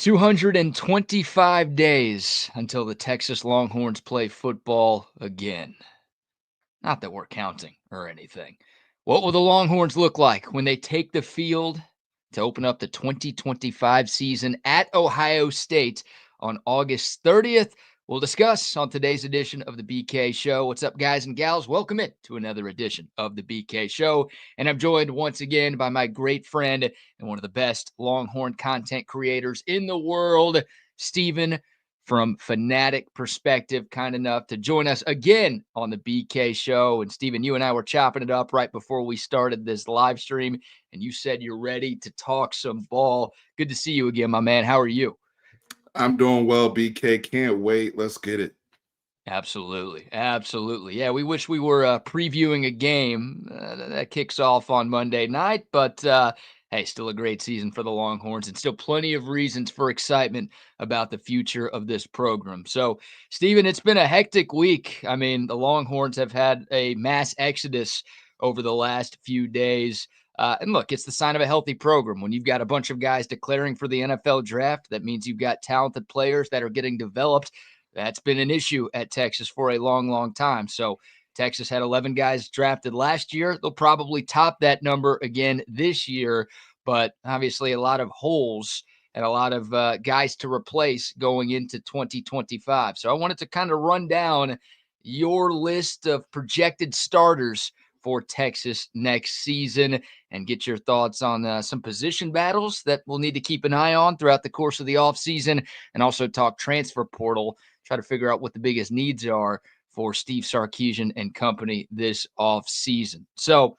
225 days until the Texas Longhorns play football again. Not that we're counting or anything. What will the Longhorns look like when they take the field to open up the 2025 season at Ohio State on August 30th? We'll discuss on today's edition of the BK Show. What's up, guys and gals? Welcome in to another edition of the BK Show. And I'm joined once again by my great friend and one of the best Longhorn content creators in the world, Steven from Fanatic Perspective, kind enough to join us again on the BK Show. And Steven, you and I were chopping it up right before we started this live stream, and you said you're ready to talk some ball. Good to see you again, my man. How are you? I'm doing well, BK. Can't wait. Let's get it. Absolutely. Absolutely. Yeah, we wish we were previewing a game that kicks off on Monday night, but hey, still a great season for the Longhorns and still plenty of reasons for excitement about the future of this program. So, Steven, it's been a hectic week. I mean, the Longhorns have had a mass exodus over the last few days. And look, it's the sign of a healthy program. When you've got a bunch of guys declaring for the NFL draft, that means you've got talented players that are getting developed. That's been an issue at Texas for a long, long time. So Texas had 11 guys drafted last year. They'll probably top that number again this year, but obviously a lot of holes and a lot of guys to replace going into 2025. So I wanted to kind of run down your list of projected starters for Texas next season and get your thoughts on some position battles that we'll need to keep an eye on throughout the course of the offseason, and also talk transfer portal, try to figure out what the biggest needs are for Steve Sarkisian and company this offseason. So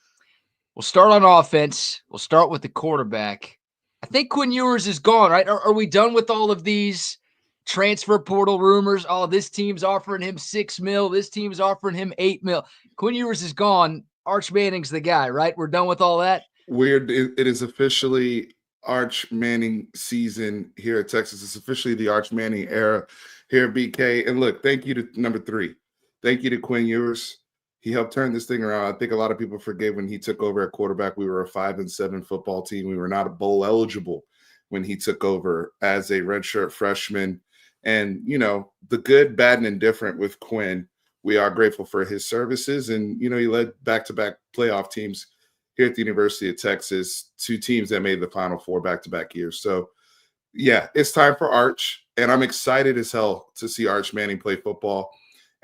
we'll start on offense. We'll start with the quarterback. I think Quinn Ewers is gone, right? Are we done with all of these transfer portal rumors? Oh, this team's offering him $6 million. This team's offering him $8 million. Quinn Ewers is gone. Arch Manning's the guy, right? We're done with all that. Weird. It is officially Arch Manning season here at Texas. It's officially the Arch Manning era here at BK. And look, thank you to number 3. Thank you to Quinn Ewers. He helped turn this thing around. I think a lot of people forget when he took over at quarterback, we were a 5-7 football team. We were not a bowl eligible when he took over as a redshirt freshman. And, you know, the good, bad, and indifferent with Quinn, we are grateful for his services. And, you know, he led back-to-back playoff teams here at the University of Texas, 2 teams that made the Final Four back-to-back years. So, yeah, it's time for Arch. And I'm excited as hell to see Arch Manning play football.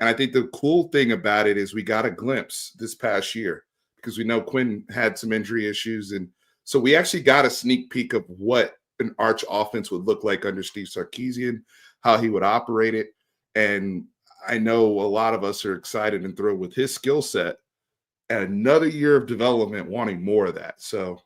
And I think the cool thing about it is we got a glimpse this past year because we know Quinn had some injury issues. And so we actually got a sneak peek of what an Arch offense would look like under Steve Sarkisian, how he would operate it. And I know a lot of us are excited and thrilled with his skill set. And another year of development, wanting more of that. So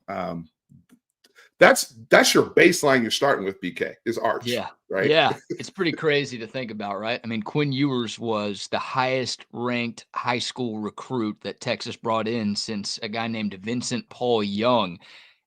that's your baseline you're starting with, BK, is Arch. Yeah. Right? Yeah. It's pretty crazy to think about, right? I mean, Quinn Ewers was the highest ranked high school recruit that Texas brought in since a guy named Vincent Paul Young.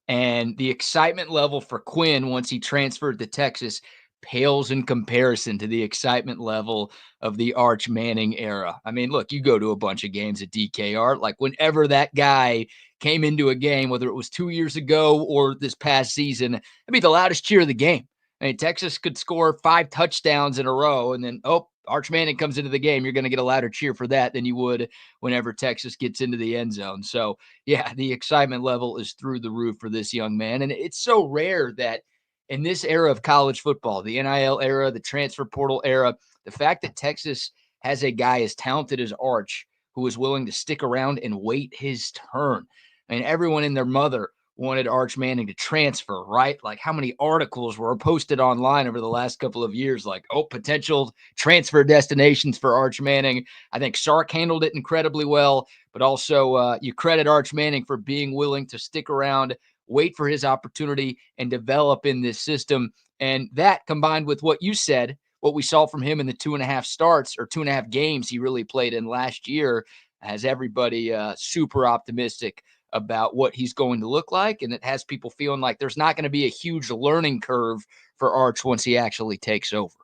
And the excitement level for Quinn once he transferred to Texas pales in comparison to the excitement level of the Arch Manning era. I mean, look, you go to a bunch of games at DKR, like whenever that guy came into a game, whether it was 2 years ago or this past season, it'd be the loudest cheer of the game. I mean, Texas could score 5 touchdowns in a row, and then, oh, Arch Manning comes into the game. You're going to get a louder cheer for that than you would whenever Texas gets into the end zone. So, yeah, the excitement level is through the roof for this young man. And it's so rare that in this era of college football, the NIL era, the transfer portal era, the fact that Texas has a guy as talented as Arch who is willing to stick around and wait his turn. I mean, everyone and their mother wanted Arch Manning to transfer, right? Like how many articles were posted online over the last couple of years, like, oh, potential transfer destinations for Arch Manning. I think Sark handled it incredibly well, but also you credit Arch Manning for being willing to stick around, wait for his opportunity, and develop in this system. And that combined with what you said, what we saw from him in the 2.5 starts or 2.5 games he really played in last year, has everybody super optimistic about what he's going to look like. And it has people feeling like there's not going to be a huge learning curve for Arch once he actually takes over.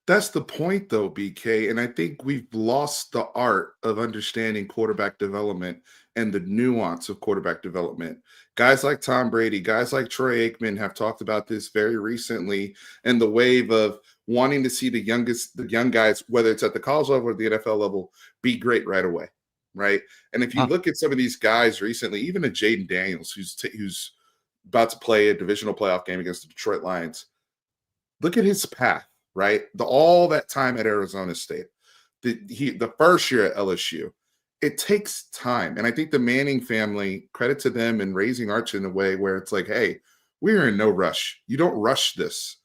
That's the point, though, BK. And I think we've lost the art of understanding quarterback development and the nuance of quarterback development. Guys like Tom Brady, guys like Troy Aikman have talked about this very recently, and the wave of wanting to see the young guys, whether it's at the college level or the NFL level, be great right away, right? And if you Huh. look at some of these guys recently, even a Jaden Daniels, who's about to play a divisional playoff game against the Detroit Lions, look at his path, right? All that time at Arizona State, the first year at LSU, it takes time. And I think the Manning family, credit to them in raising Arch in a way where it's like, hey, we're in no rush. You don't rush this.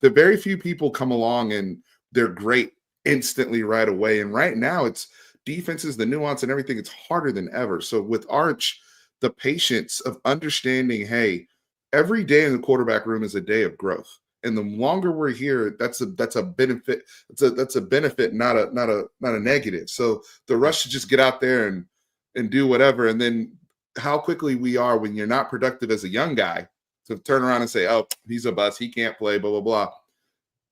The very few people come along and they're great instantly right away. And right now it's defenses, the nuance and everything, it's harder than ever. So with Arch, the patience of understanding, hey, every day in the quarterback room is a day of growth. And the longer we're here, that's a benefit. That's a benefit, not a negative. So the rush to just get out there and do whatever, and then how quickly we are when you're not productive as a young guy to turn around and say, "Oh, he's a bust. He can't play." Blah blah blah.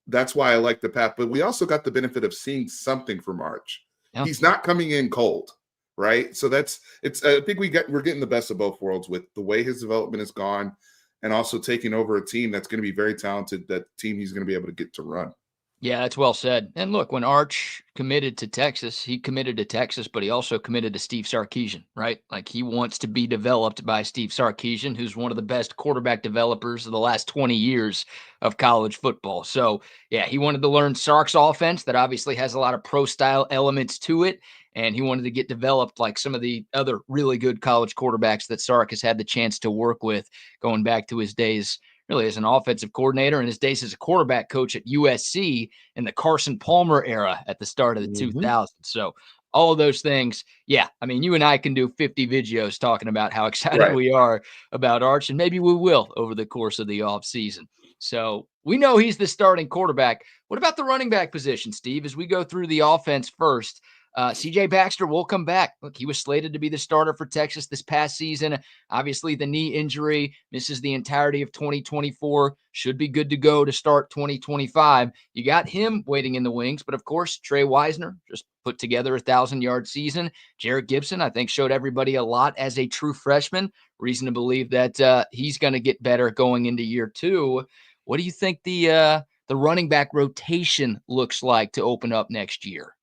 That's why I like the path. But we also got the benefit of seeing something from Arch. Yeah. He's not coming in cold, right? So that's it's. I think we're getting the best of both worlds with the way his development has gone, and also taking over a team that's going to be very talented. That team he's going to be able to get to run. Yeah, that's well said. And look, when Arch committed to Texas, he committed to Texas, but he also committed to Steve Sarkisian, right? Like he wants to be developed by Steve Sarkisian, who's one of the best quarterback developers of the last 20 years of college football. So, yeah, he wanted to learn Sark's offense that obviously has a lot of pro style elements to it. And he wanted to get developed like some of the other really good college quarterbacks that Sark has had the chance to work with going back to his days really as an offensive coordinator and his days as a quarterback coach at USC in the Carson Palmer era at the start of the Mm-hmm. 2000s. So all of those things, yeah. I mean, you and I can do 50 videos talking about how excited Right. we are about Arch, and maybe we will over the course of the offseason. So we know he's the starting quarterback. What about the running back position, Steve? As we go through the offense first, CJ Baxter will come back. Look, he was slated to be the starter for Texas this past season. Obviously, the knee injury misses the entirety of 2024. Should be good to go to start 2025. You got him waiting in the wings, but of course, Trey Wisner just put together a 1,000-yard season. Jared Gibson, I think, showed everybody a lot as a true freshman. Reason to believe that he's going to get better going into year two. What do you think the running back rotation looks like to open up next year?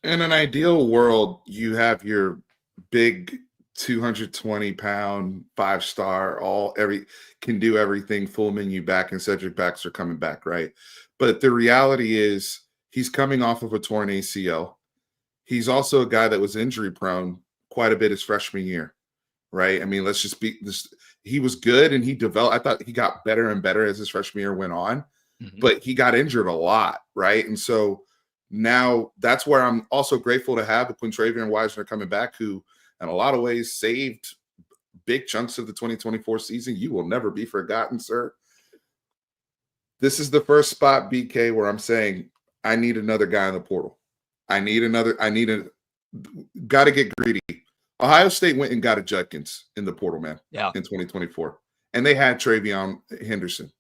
In an ideal world, you have your big 220-pound 5-star, all every can do everything, full menu back, and Cedric Baxter coming back, right? But the reality is he's coming off of a torn ACL. He's also a guy that was injury prone quite a bit his freshman year, right? I mean, let's just be this. He was good and he developed. I thought he got better and better as his freshman year went on, Mhm. but he got injured a lot, right? And so now that's where I'm also grateful to have the Quintravian Wisner coming back, who in a lot of ways saved big chunks of the 2024 season. You will never be forgotten, sir. This is the first spot, BK, where I'm saying I need another guy in the portal. I need a got to get greedy. Ohio State went and got a Judkins in the portal, man, Yeah. in 2024. And they had Travion Henderson.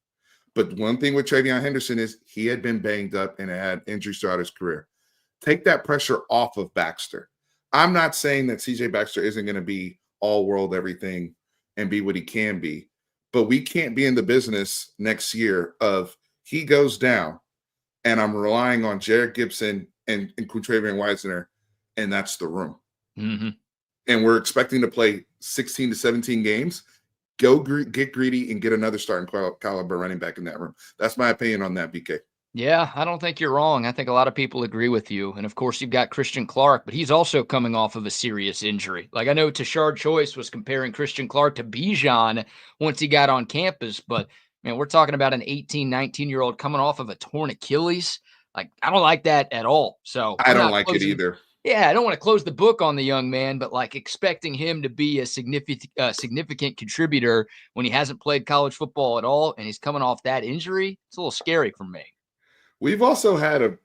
But one thing with Travion Henderson is he had been banged up and had injuries throughout his career. Take that pressure off of Baxter. I'm not saying that CJ Baxter isn't going to be all world everything and be what he can be, but we can't be in the business next year of he goes down and I'm relying on Jared Gibson and Quintravian Wisner, and that's the room. Hmm. And we're expecting to play 16 to 17 games. Go get greedy and get another starting caliber running back in that room. That's my opinion on that, BK. Yeah, I don't think you're wrong. I think a lot of people agree with you. And of course, you've got Christian Clark, but he's also coming off of a serious injury. Like I know Tashard Choice was comparing Christian Clark to Bijan once he got on campus, but man, we're talking about an 18, 19-year-old coming off of a torn Achilles. Like, I don't like that at all. So I I'm don't not like it closing. either. Yeah, I don't want to close the book on the young man, but like expecting him to be a significant contributor when he hasn't played college football at all and he's coming off that injury, it's a little scary for me. We've also had a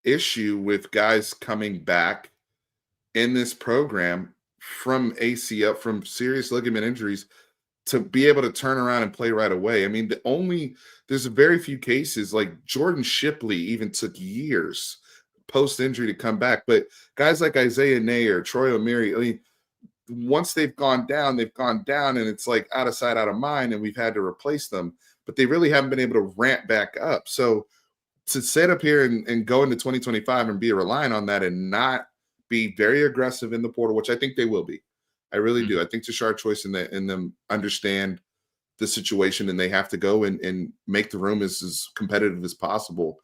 issue with guys coming back in this program from ACL, from serious ligament injuries, to be able to turn around and play right away. I mean, there's a very few cases like Jordan Shipley even took years post injury to come back. But guys like Isaiah Nayer, Troy O'Meary, I mean, once they've gone down, and it's like out of sight, out of mind, and we've had to replace them. But they really haven't been able to ramp back up. So to sit up here and go into 2025 and be relying on that and not be very aggressive in the portal, which I think they will be. I really Mhm. do. I think Tashard Choice and them understand the situation, and they have to go and make the room as competitive as possible.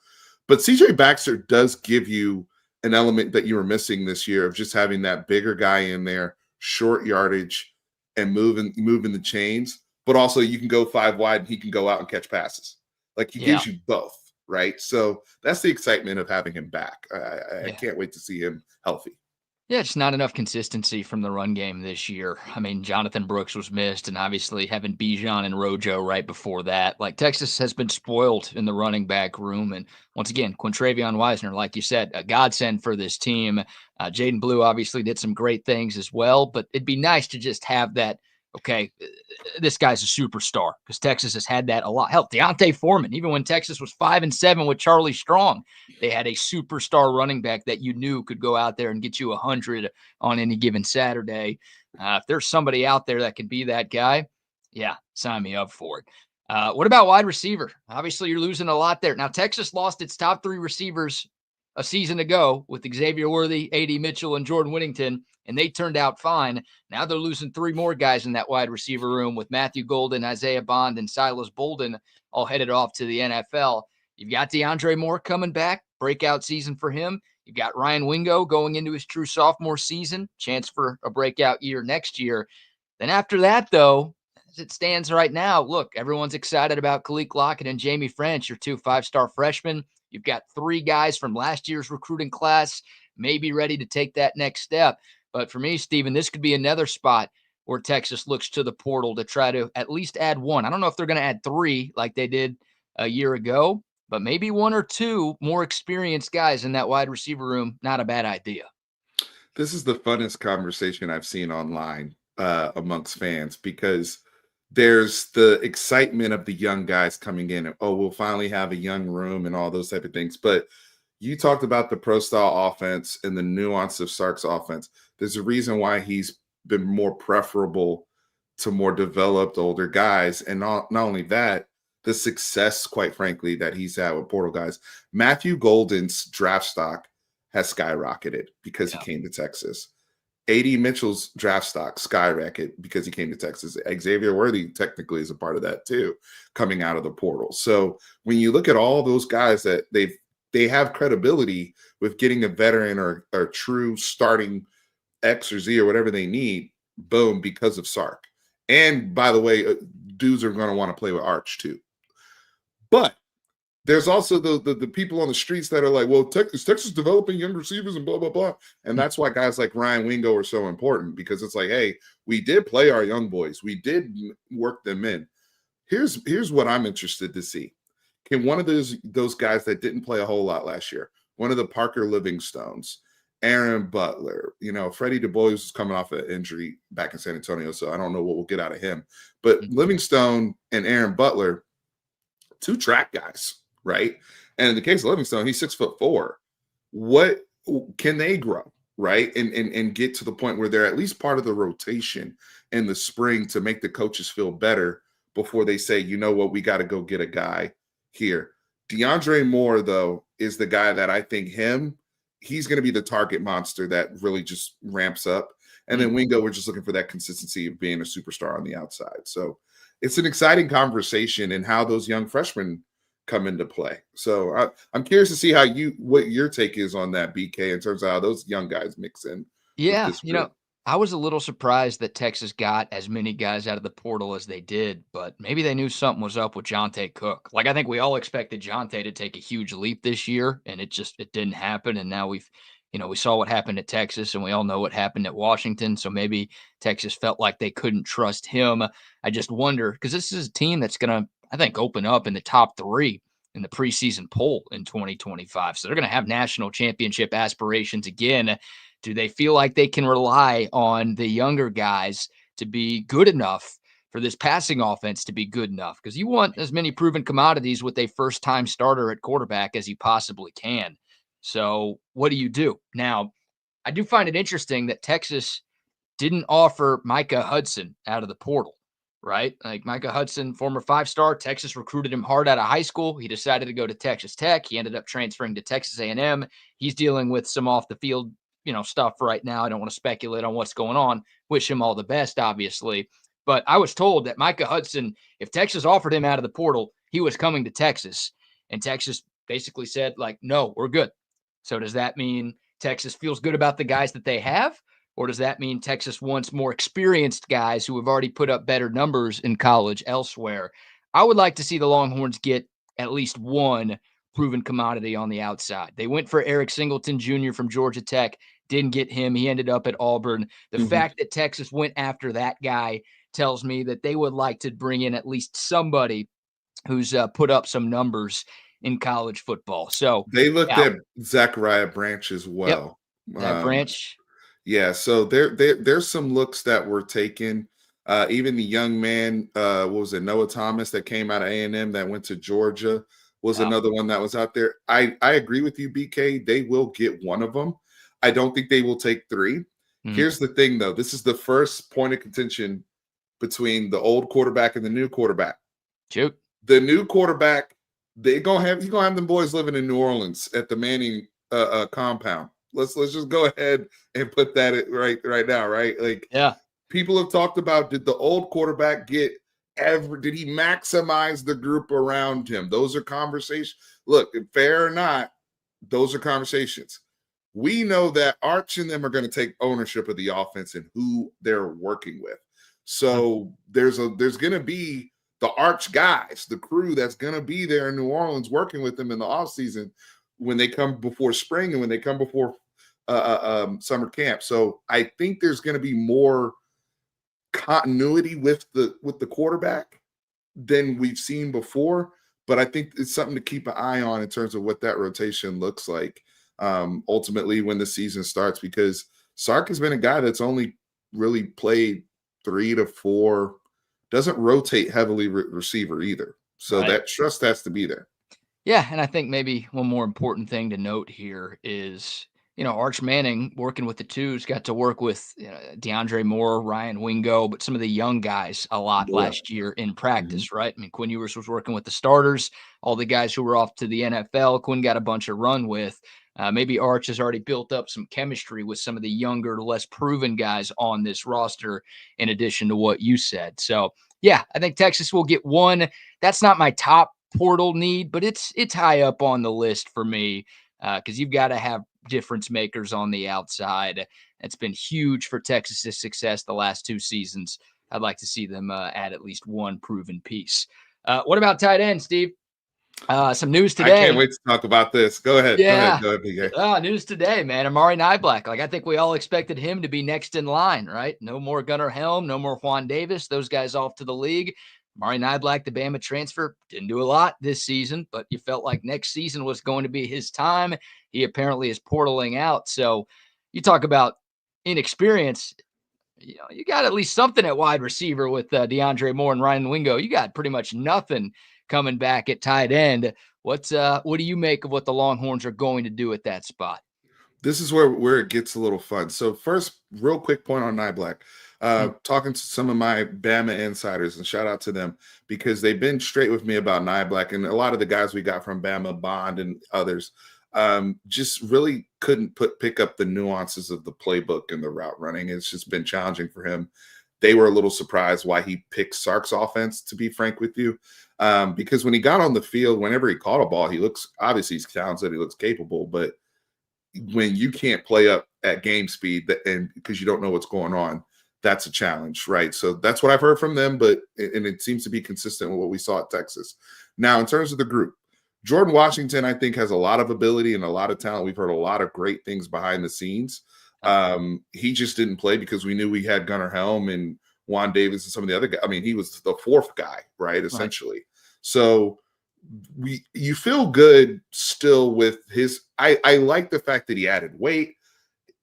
But CJ Baxter does give you an element that you were missing this year of just having that bigger guy in there, short yardage, and moving the chains. But also you can go 5 wide and he can go out and catch passes. Like he Yeah. gives you both, right? So that's the excitement of having him back. I Yeah. can't wait to see him healthy. Yeah, just not enough consistency from the run game this year. I mean, Jonathan Brooks was missed, and obviously having Bijan and Rojo right before that. Like Texas has been spoiled in the running back room, and once again, Quintravion Wisner, like you said, a godsend for this team. Jaden Blue obviously did some great things as well, but it'd be nice to just have that. Okay, this guy's a superstar because Texas has had that a lot. Hell, Deontay Foreman, even when Texas was 5-7 with Charlie Strong, they had a superstar running back that you knew could go out there and get you 100 on any given Saturday. If there's somebody out there that can be that guy, yeah, sign me up for it. What about wide receiver? Obviously, you're losing a lot there. Now, Texas lost its top 3 receivers a season ago with Xavier Worthy, A.D. Mitchell, and Jordan Whittington, and they turned out fine. Now they're losing 3 more guys in that wide receiver room with Matthew Golden, Isaiah Bond, and Silas Bolden all headed off to the NFL. You've got DeAndre Moore coming back, breakout season for him. You've got Ryan Wingo going into his true sophomore season, chance for a breakout year next year. Then after that, though, as it stands right now, look, everyone's excited about Khalil Lockett and Jamie French, your 2 5-star freshmen. You've got 3 guys from last year's recruiting class, maybe ready to take that next step. But for me, Steven, this could be another spot where Texas looks to the portal to try to at least add one. I don't know if they're going to add 3 like they did a year ago, but maybe 1 or 2 more experienced guys in that wide receiver room. Not a bad idea. This is the funnest conversation I've seen online amongst fans because there's the excitement of the young guys coming in and we'll finally have a young room and all those type of things. But you talked about the pro style offense and the nuance of Sark's offense. There's a reason why he's been more preferable to more developed older guys. And not only that, the success, quite frankly, that he's had with portal guys. Matthew Golden's draft stock has skyrocketed because he Yeah. came to Texas. A.D. Mitchell's draft stock skyrocketed because he came to Texas. Xavier Worthy technically is a part of that too, coming out of the portal. So when you look at all those guys that they have credibility with getting a veteran or true starting X or Z or whatever they need, boom, because of Sark. And by the way, dudes are going to want to play with Arch too. But there's also the people on the streets that are like, well, Texas developing young receivers and blah, blah, blah. And that's why guys like Ryan Wingo are so important because it's like, hey, we did play our young boys. We did work them in. Here's what I'm interested to see. Can one of those guys that didn't play a whole lot last year, one of the Parker Livingstones, Aaron Butler, Freddie Du Bois was coming off an injury back in San Antonio, so I don't know what we'll get out of him. But Livingstone and Aaron Butler, 2 track guys, right? And in the case of Livingstone, he's 6'4". What can they grow, right? And get to the point where they're at least part of the rotation in the spring to make the coaches feel better before they say, you know what, we got to go get a guy here. DeAndre Moore, though, is the guy that I think he's going to be the target monster that really just ramps up. And then Wingo, we're just looking for that consistency of being a superstar on the outside. So it's an exciting conversation and how those young freshmen come into play. So I'm curious to see what your take is on that, BK, in terms of how those young guys mix in with Yeah, this group. I was a little surprised that Texas got as many guys out of the portal as they did, but maybe they knew something was up with Jonte Cook. Like I think we all expected Jonte to take a huge leap this year, and it didn't happen. And now we saw what happened at Texas, and we all know what happened at Washington. So maybe Texas felt like they couldn't trust him. I just wonder because this is a team that's gonna, I think, open up in the top 3 in the preseason poll in 2025. So they're going to have national championship aspirations again. Do they feel like they can rely on the younger guys to be good enough for this passing offense to be good enough? Because you want as many proven commodities with a first time starter at quarterback as you possibly can. So, what do you do? Now, I do find it interesting that Texas didn't offer Micah Hudson out of the portal, right? Like Micah Hudson, former 5-star, Texas recruited him hard out of high school. He decided to go to Texas Tech. He ended up transferring to Texas A&M. He's dealing with some off the field, stuff right now. I don't want to speculate on what's going on. Wish him all the best, obviously. But I was told that Micah Hudson, if Texas offered him out of the portal, he was coming to Texas. And Texas basically said, like, no, we're good. So does that mean Texas feels good about the guys that they have? Or does that mean Texas wants more experienced guys who have already put up better numbers in college elsewhere? I would like to see the Longhorns get at least one proven commodity on the outside. They went for Eric Singleton Jr. from Georgia Tech, didn't get him. He ended up at Auburn. The fact that Texas went after that guy tells me that they would like to bring in at least somebody who's put up some numbers in college football. So, They looked yeah, at Zachariah Branch as yep, well. that Um, Branch. yeah, so there's some looks that were taken. Even the young man, what was it, Noah Thomas, that came out of A&M that went to Georgia, was Yeah. another one that was out there. I agree with you, BK. They will get one of them. I don't think they will take three. Mhm. Here's the thing, though. This is the first point of contention between the old quarterback and the new quarterback. Shoot. The new quarterback, he's gonna have them boys living in New Orleans at the Manning compound. Let's just go ahead and put that right now, right? Like, Yeah. people have talked about, did the old quarterback did he maximize the group around him? Those are conversations. Look, fair or not, those are conversations. We know that Arch and them are going to take ownership of the offense and who they're working with. So there's going to be the Arch guys, the crew that's going to be there in New Orleans working with them in the offseason when they come before spring and when they come before summer camp. So I think there's going to be more continuity with the quarterback than we've seen before. But I think it's something to keep an eye on in terms of what that rotation looks like ultimately when the season starts, because Sark has been a guy that's only really played 3 to 4, doesn't rotate heavily receiver either. So Right. that trust has to be there. Yeah, and I think maybe one more important thing to note here is, Arch Manning working with the twos got to work with DeAndre Moore, Ryan Wingo, but some of the young guys a lot Yeah. last year in Mhm. practice, right? I mean, Quinn Ewers was working with the starters, all the guys who were off to the NFL. Quinn got a bunch of run with. Maybe Arch has already built up some chemistry with some of the younger, less proven guys on this roster, in addition to what you said. So, yeah, I think Texas will get one. That's not my top portal need, but it's high up on the list for me because you've got to have difference makers on the outside. It's been huge for Texas's success the last 2 seasons. I'd like to see them add at least one proven piece. What about tight end, Steve? Some news I can't today. wait to talk about this. Go ahead. Yeah. Go ahead, BK. News today, man. Amari Niblack. Like, I think we all expected him to be next in line, right? No more Gunnar Helm, no more Juan Davis. Those guys off to the league. Amari Niblack, the Bama transfer, didn't do a lot this season, but you felt like next season was going to be his time. He apparently is portaling out. So you talk about inexperience. You got at least something at wide receiver with DeAndre Moore and Ryan Wingo. You got pretty much nothing coming back at tight end. What do you make of what the Longhorns are going to do at that spot? This is where it gets a little fun. So first, real quick point on Niblack. Hmm. Talking to some of my Bama insiders, and shout out to them because they've been straight with me about Niblack, and a lot of the guys we got from Bama, Bond, and others just really couldn't pick up the nuances of the playbook and the route running. It's just been challenging for him. They were a little surprised why he picked Sark's offense, to be frank with you, because when he got on the field, whenever he caught a ball, he looks, obviously he's talented, he looks capable, but when you can't play up at game speed and because you don't know what's going on, that's a challenge, right? So that's what I've heard from them, and it seems to be consistent with what we saw at Texas. Now, in terms of the group, Jordan Washington, I think, has a lot of ability and a lot of talent. We've heard a lot of great things behind the scenes. He just didn't play because we knew we had Gunnar Helm and Juan Davis and some of the other guys. I mean, he was the fourth guy, right? Right. Essentially. So you feel good still with his. I like the fact that he added weight.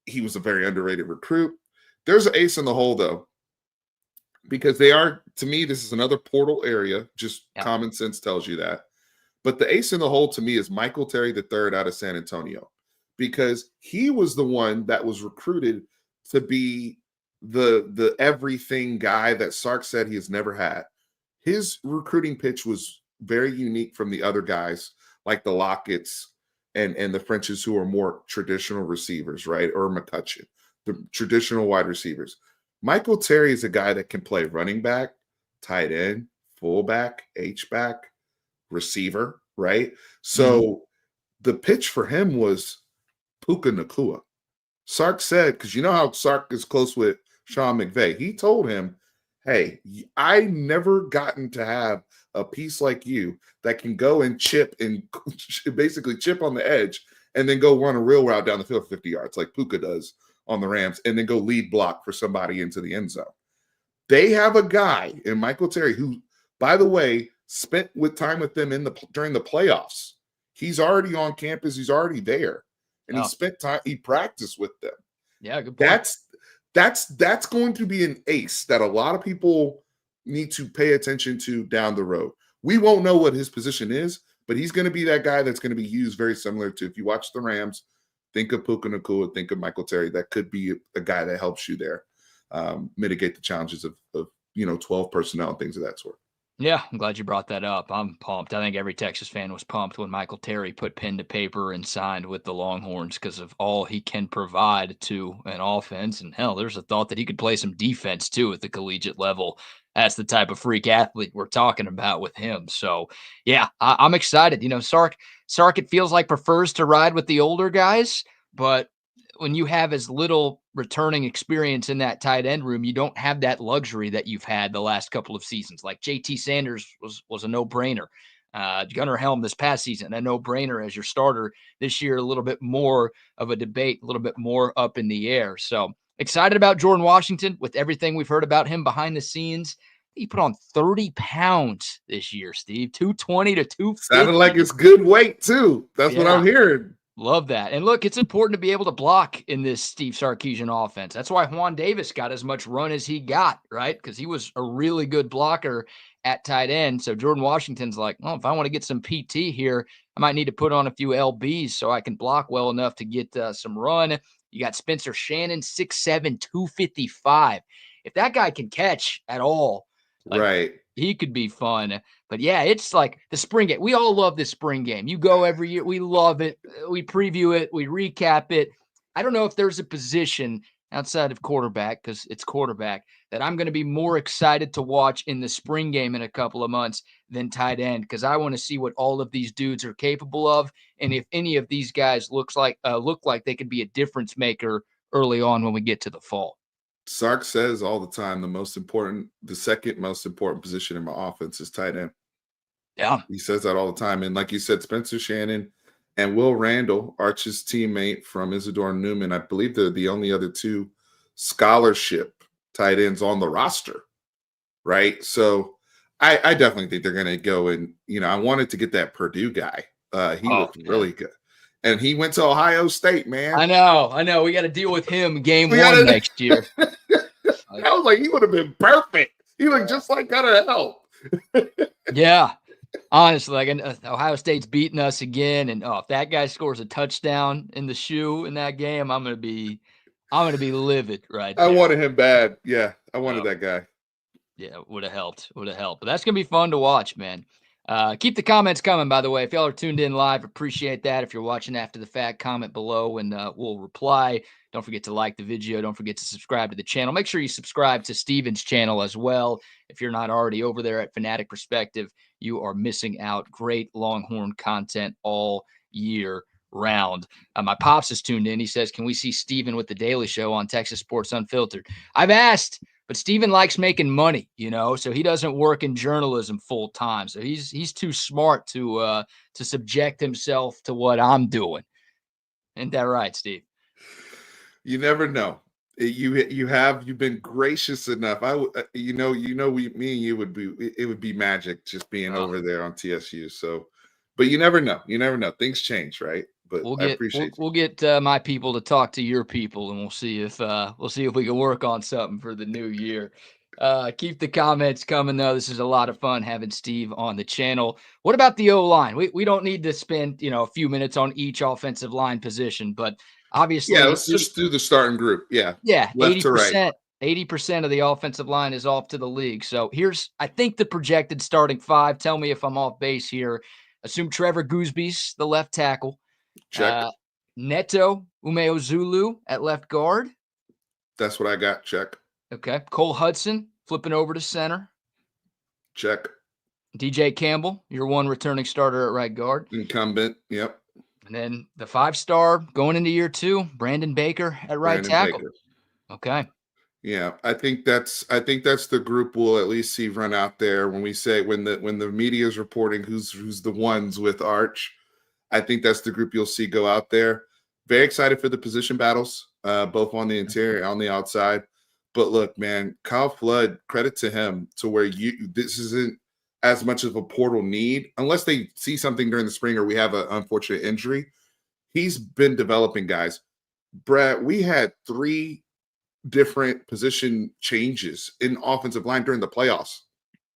He was a very underrated recruit. There's an ace in the hole though, because they are, to me, this is another portal area. Just Yeah. common sense tells you that. But the ace in the hole to me is Michael Terry III out of San Antonio, because he was the one that was recruited to be the everything guy that Sark said he has never had. His recruiting pitch was very unique from the other guys, like the Lockett's and the Frenches, who are more traditional receivers, right? Or McCutcheon, the traditional wide receivers. Michael Terry is a guy that can play running back, tight end, fullback, H back, receiver, right? Mhm. So the pitch for him was Puka Nakua. Sark said, because you know how Sark is close with Sean McVay, he told him, hey, I never gotten to have a piece like you that can go and chip and basically chip on the edge and then go run a real route down the field 50 yards like Puka does on the Rams and then go lead block for somebody into the end zone. They have a guy in Michael Terry who, by the way, spent with time with them during the playoffs. He's already on campus. He's already there, and he Oh, spent time. He practiced with them. yeah, good point. That's going to be an ace that a lot of people need to pay attention to down the road. We won't know what his position is, but he's going to be that guy that's going to be used very similar to, if you watch the Rams, think of Puka Nakua, think of Michael Terry. That could be a guy that helps you there, mitigate the challenges of 12 personnel and things of that sort. Yeah, I'm glad you brought that up. I'm pumped. I think every Texas fan was pumped when Michael Terry put pen to paper and signed with the Longhorns because of all he can provide to an offense. And hell, there's a thought that he could play some defense too at the collegiate level. That's the type of freak athlete we're talking about with him. So, yeah, I'm excited. Sark, it feels like prefers to ride with the older guys, but when you have as little returning experience in that tight end room, you don't have that luxury that you've had the last couple of seasons. Like JT Sanders was a no-brainer. Gunnar Helm this past season, a no-brainer as your starter. This year, a little bit more of a debate, a little bit more up in the air. So excited about Jordan Washington with everything we've heard about him behind the scenes. He put on 30 pounds this year, Steve, 220 to Sounded like 250. it's good weight too. That's what Yeah. I'm hearing. Love that. And look, it's important to be able to block in this Steve Sarkisian offense. That's why Juan Davis got as much run as he got, right? Because he was a really good blocker at tight end. So Jordan Washington's like, well, if I want to get some PT here, I might need to put on a few LBs so I can block well enough to get some run. You got Spencer Shannon, 6'7, 255. If that guy can catch at all, like Right. he could be fun. But yeah, it's like the spring game. We all love this spring game. You go every year. We love it. We preview it. We recap it. I don't know if there's a position outside of quarterback, because it's quarterback, that I'm going to be more excited to watch in the spring game in a couple of months than tight end, because I want to see what all of these dudes are capable of, and if any of these guys look like they could be a difference maker early on when we get to the fall. Sark says all the time the second most important position in my offense is tight end. Yeah. He says that all the time. And like you said, Spencer Shannon and Will Randall, Arch's teammate from Isidore Newman, I believe they're the only other two scholarship tight ends on the roster, right? So I definitely think they're going to go and, I wanted to get that Purdue guy. He Oh, looked man. really good. And he went to Ohio State, man. I know. We got to deal with him game We one gotta, next year. I was like, he would have been perfect. He looked just like Gunnar Helm. Yeah, honestly, like Ohio State's beating us again, and if that guy scores a touchdown in the shoe in that game, I'm gonna be livid right I there. wanted him bad. Yeah, I wanted Oh, that guy. yeah, would have helped. Would have helped. But that's gonna be fun to watch, man. Keep the comments coming, by the way. If y'all are tuned in live, appreciate that. If you're watching after the fact, comment below and we'll reply. Don't forget to like the video. Don't forget to subscribe to the channel. Make sure you subscribe to Steven's channel as well. If you're not already over there at Fanatic Perspective, you are missing out. Great Longhorn content all year round. My pops is tuned in. He says, can we see Steven with the Daily Show on Texas Sports Unfiltered? I've asked. But Steven likes making money, so he doesn't work in journalism full time. So he's too smart to subject himself to what I'm doing. Ain't that right, Steve? You never know. You've been gracious enough. Me and you would be magic just being Oh, over there on TSU. So, but you never know. You never know. Things change, right? But we'll I get we'll, appreciate you. we'll get my people to talk to your people, and we'll see if we can work on something for the new year. Keep the comments coming though. This is a lot of fun having Steve on the channel. What about the O line? We don't need to spend a few minutes on each offensive line position, but Yeah, obviously, let's just do the starting group. Yeah, yeah, left to right. 80%. 80% of the offensive line is off to the league. So here's, I think, the projected starting five. Tell me if I'm off base here. Assume Trevor Goosby's the left tackle. Check. Uh, Neto Umeozulu at left guard. That's what I got. Check. Okay. Cole Hudson flipping over to center. Check. DJ Campbell, your one returning starter at right guard. Incumbent. Yep. And then the 5-star going into year 2, Brandon Baker at right Brandon tackle. Baker. Okay. Yeah, I think that's the group we'll at least see run out there when we say when the media is reporting who's the ones with Arch. I think that's the group you'll see go out there. Very excited for the position battles, both on the interior and on the outside. But look, man, Kyle Flood, credit to him to where this isn't as much of a portal need unless they see something during the spring or we have an unfortunate injury. He's been developing guys. Brad, we had 3 different position changes in offensive line during the playoffs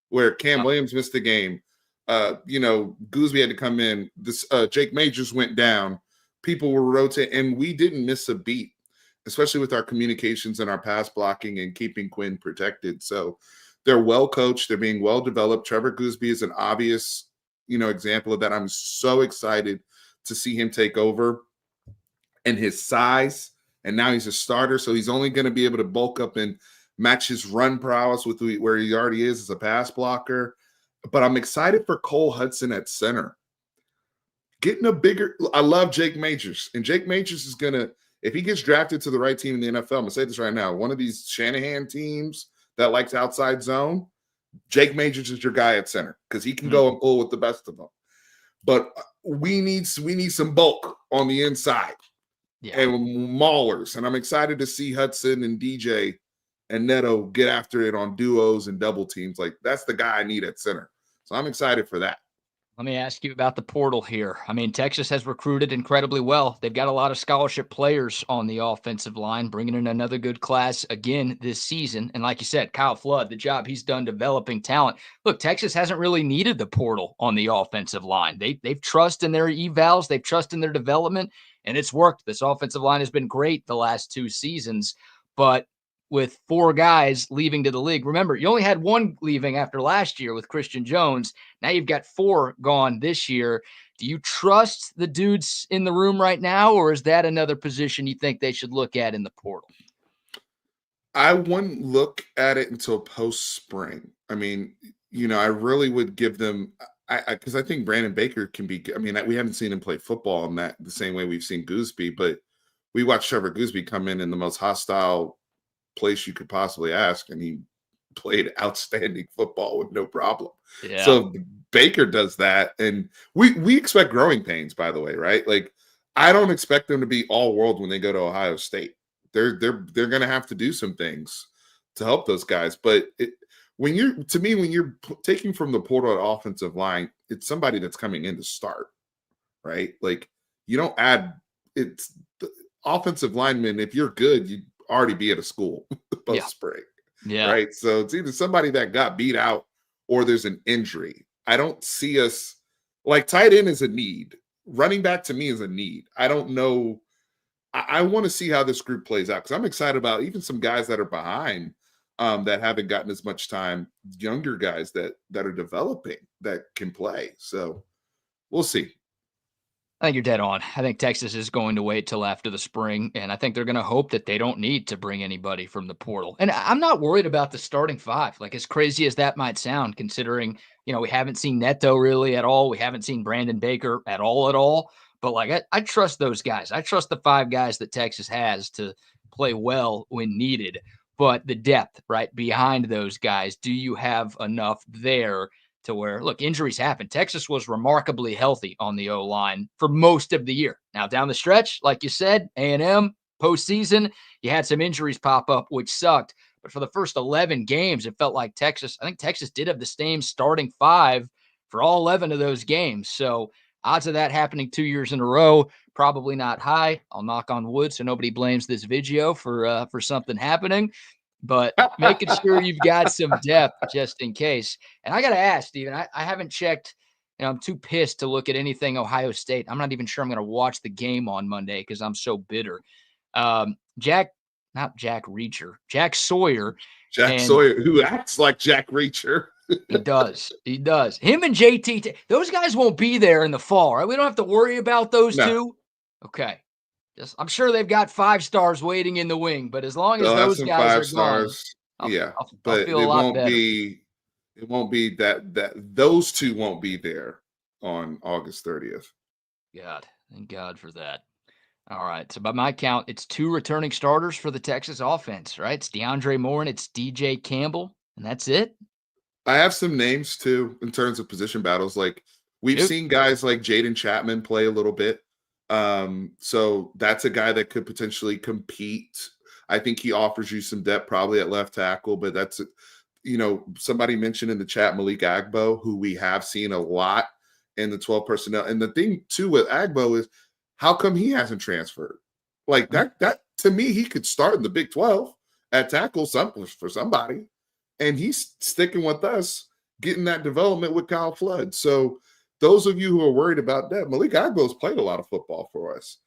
where Cam Williams missed the game. Gooseby had to come in. This Jake Majors went down. People were rotating, and we didn't miss a beat, especially with our communications and our pass blocking and keeping Quinn protected. So they're well coached. They're being well developed. Trevor Gooseby is an obvious, example of that. I'm so excited to see him take over and his size. And now he's a starter, so he's only going to be able to bulk up and match his run prowess with where he already is as a pass blocker. But I'm excited for Cole Hudson at center. Getting a bigger – I love Jake Majors. And Jake Majors is going to – if he gets drafted to the right team in the NFL, I'm going to say this right now, one of these Shanahan teams that likes outside zone, Jake Majors is your guy at center because he can go and pull with the best of them. But we need some bulk on the inside. Yeah. And maulers. And I'm excited to see Hudson and DJ and Neto get after it on duos and double teams. Like, that's the guy I need at center. So I'm excited for that. Let me ask you about the portal here. I mean, Texas has recruited incredibly well. They've got a lot of scholarship players on the offensive line, bringing in another good class again this season. And like you said, Kyle Flood, the job he's done developing talent. Look, Texas hasn't really needed the portal on the offensive line. They've trusted in their evals. They've trusted in their development, and it's worked. This offensive line has been great the last 2 seasons, but with 4 guys leaving to the league. Remember, you only had 1 leaving after last year with Christian Jones. Now you've got 4 gone this year. Do you trust the dudes in the room right now, or is that another position you think they should look at in the portal? I wouldn't look at it until post-spring. I mean, I really would give them because I think Brandon Baker can be – I mean, we haven't seen him play football in that the same way we've seen Gooseby, but we watched Trevor Gooseby come in the most hostile – place you could possibly ask, and he played outstanding football with no problem. Yeah. So Baker does that, and we expect growing pains, by the way, right? Like, I don't expect them to be all world when they go to Ohio State. They're going to have to do some things to help those guys. But when you're taking from the portal at offensive line, it's somebody that's coming in to start, right? Like, you don't add it's the offensive lineman. If you're good, you already be at a school post spring. Yeah. Right. So it's either somebody that got beat out or there's an injury. I don't see us like tight end is a need. Running back to me is a need. I don't know. I want to see how this group plays out because I'm excited about even some guys that are behind that haven't gotten as much time, younger guys that are developing that can play. So we'll see. I think you're dead on. I think Texas is going to wait till after the spring, and I think they're going to hope that they don't need to bring anybody from the portal. And I'm not worried about the starting 5. Like, as crazy as that might sound, considering, we haven't seen Neto really at all. We haven't seen Brandon Baker at all. But, like, I trust those guys. I trust the 5 guys that Texas has to play well when needed. But the depth, right, behind those guys, do you have enough there to where, look, injuries happen. Texas was remarkably healthy on the O-line for most of the year. Now, down the stretch, like you said, A&M, postseason, you had some injuries pop up, which sucked. But for the first 11 games, it felt like I think Texas did have the same starting 5 for all 11 of those games. So odds of that happening 2 years in a row, probably not high. I'll knock on wood so nobody blames this video for something happening. But making sure you've got some depth just in case. And I got to ask, Steven, I haven't checked. I'm too pissed to look at anything Ohio State. I'm not even sure I'm going to watch the game on Monday because I'm so bitter. Jack not Jack Reacher, Jack Sawyer. Jack And Sawyer, who acts like Jack Reacher. he does. He does. Him and JT, those guys won't be there in the fall, right? We don't have to worry about those No, two. Okay. Just, I'm sure they've got 5 stars waiting in the wing, but as long as they'll have those some guys five are gone, stars. I'll, Yeah, I'll but feel a lot better. it won't be that those two won't be there on August 30th. God, thank God for that. All right. So by my count, it's 2 returning starters for the Texas offense, right? It's DeAndre Moore and it's DJ Campbell, and that's it. I have some names too in terms of position battles. Like we've Shoot. seen guys like Jaden Chapman play a little bit. So that's a guy that could potentially compete. I think he offers you some depth probably at left tackle, but that's somebody mentioned in the chat Malik Agbo, who we have seen a lot in the 12 personnel. And the thing too with Agbo is how come he hasn't transferred? Like that to me, he could start in the Big 12 at tackle for somebody. And he's sticking with us, getting that development with Kyle Flood. So those of you who are worried about that, Malik Agbo's played a lot of football for us.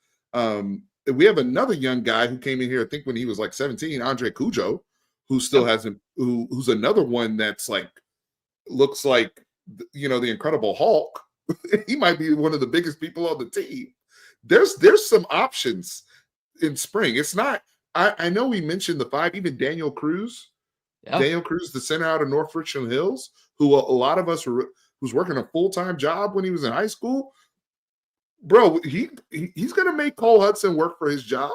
We have another young guy who came in here, I think when he was like 17, Andre Cujo, who still hasn't, who's another one that's like, looks like, the Incredible Hulk. He might be one of the biggest people on the team. There's some options in spring. It's not, I know we mentioned the 5, even Daniel Cruz. Yeah. Daniel Cruz, the center out of North Richland Hills, who a lot of us who's working a full-time job when he was in high school. Bro, he's gonna make Cole Hudson work for his job.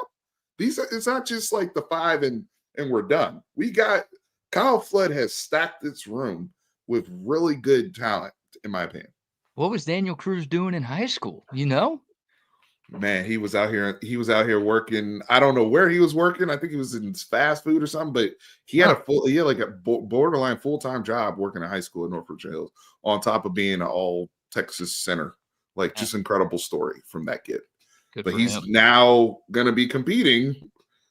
It's not just like the 5 and we're done. We got Kyle Flood has stacked this room with really good talent, in my opinion. What was Daniel Cruz doing in high school? You know? Man, he was out here working. I don't know where he was working. I think he was in fast food or something, but he had like a borderline full-time job working at high school in North Richland Hills on top of being an all Texas center. Like just incredible story from that kid. But he's now going to be competing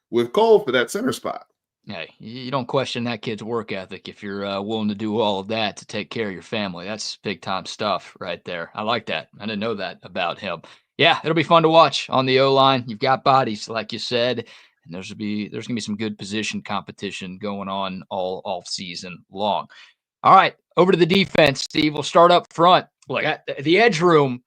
with Cole for that center spot. Hey, you don't question that kid's work ethic if you're willing to do all of that to take care of your family. That's big time stuff right there. I like that. I didn't know that about him. Yeah, it'll be fun to watch on the O-line. You've got bodies, like you said, and there's gonna be some good position competition going on all off season long. All right, over to the defense, Steve. We'll start up front. Look, the edge room,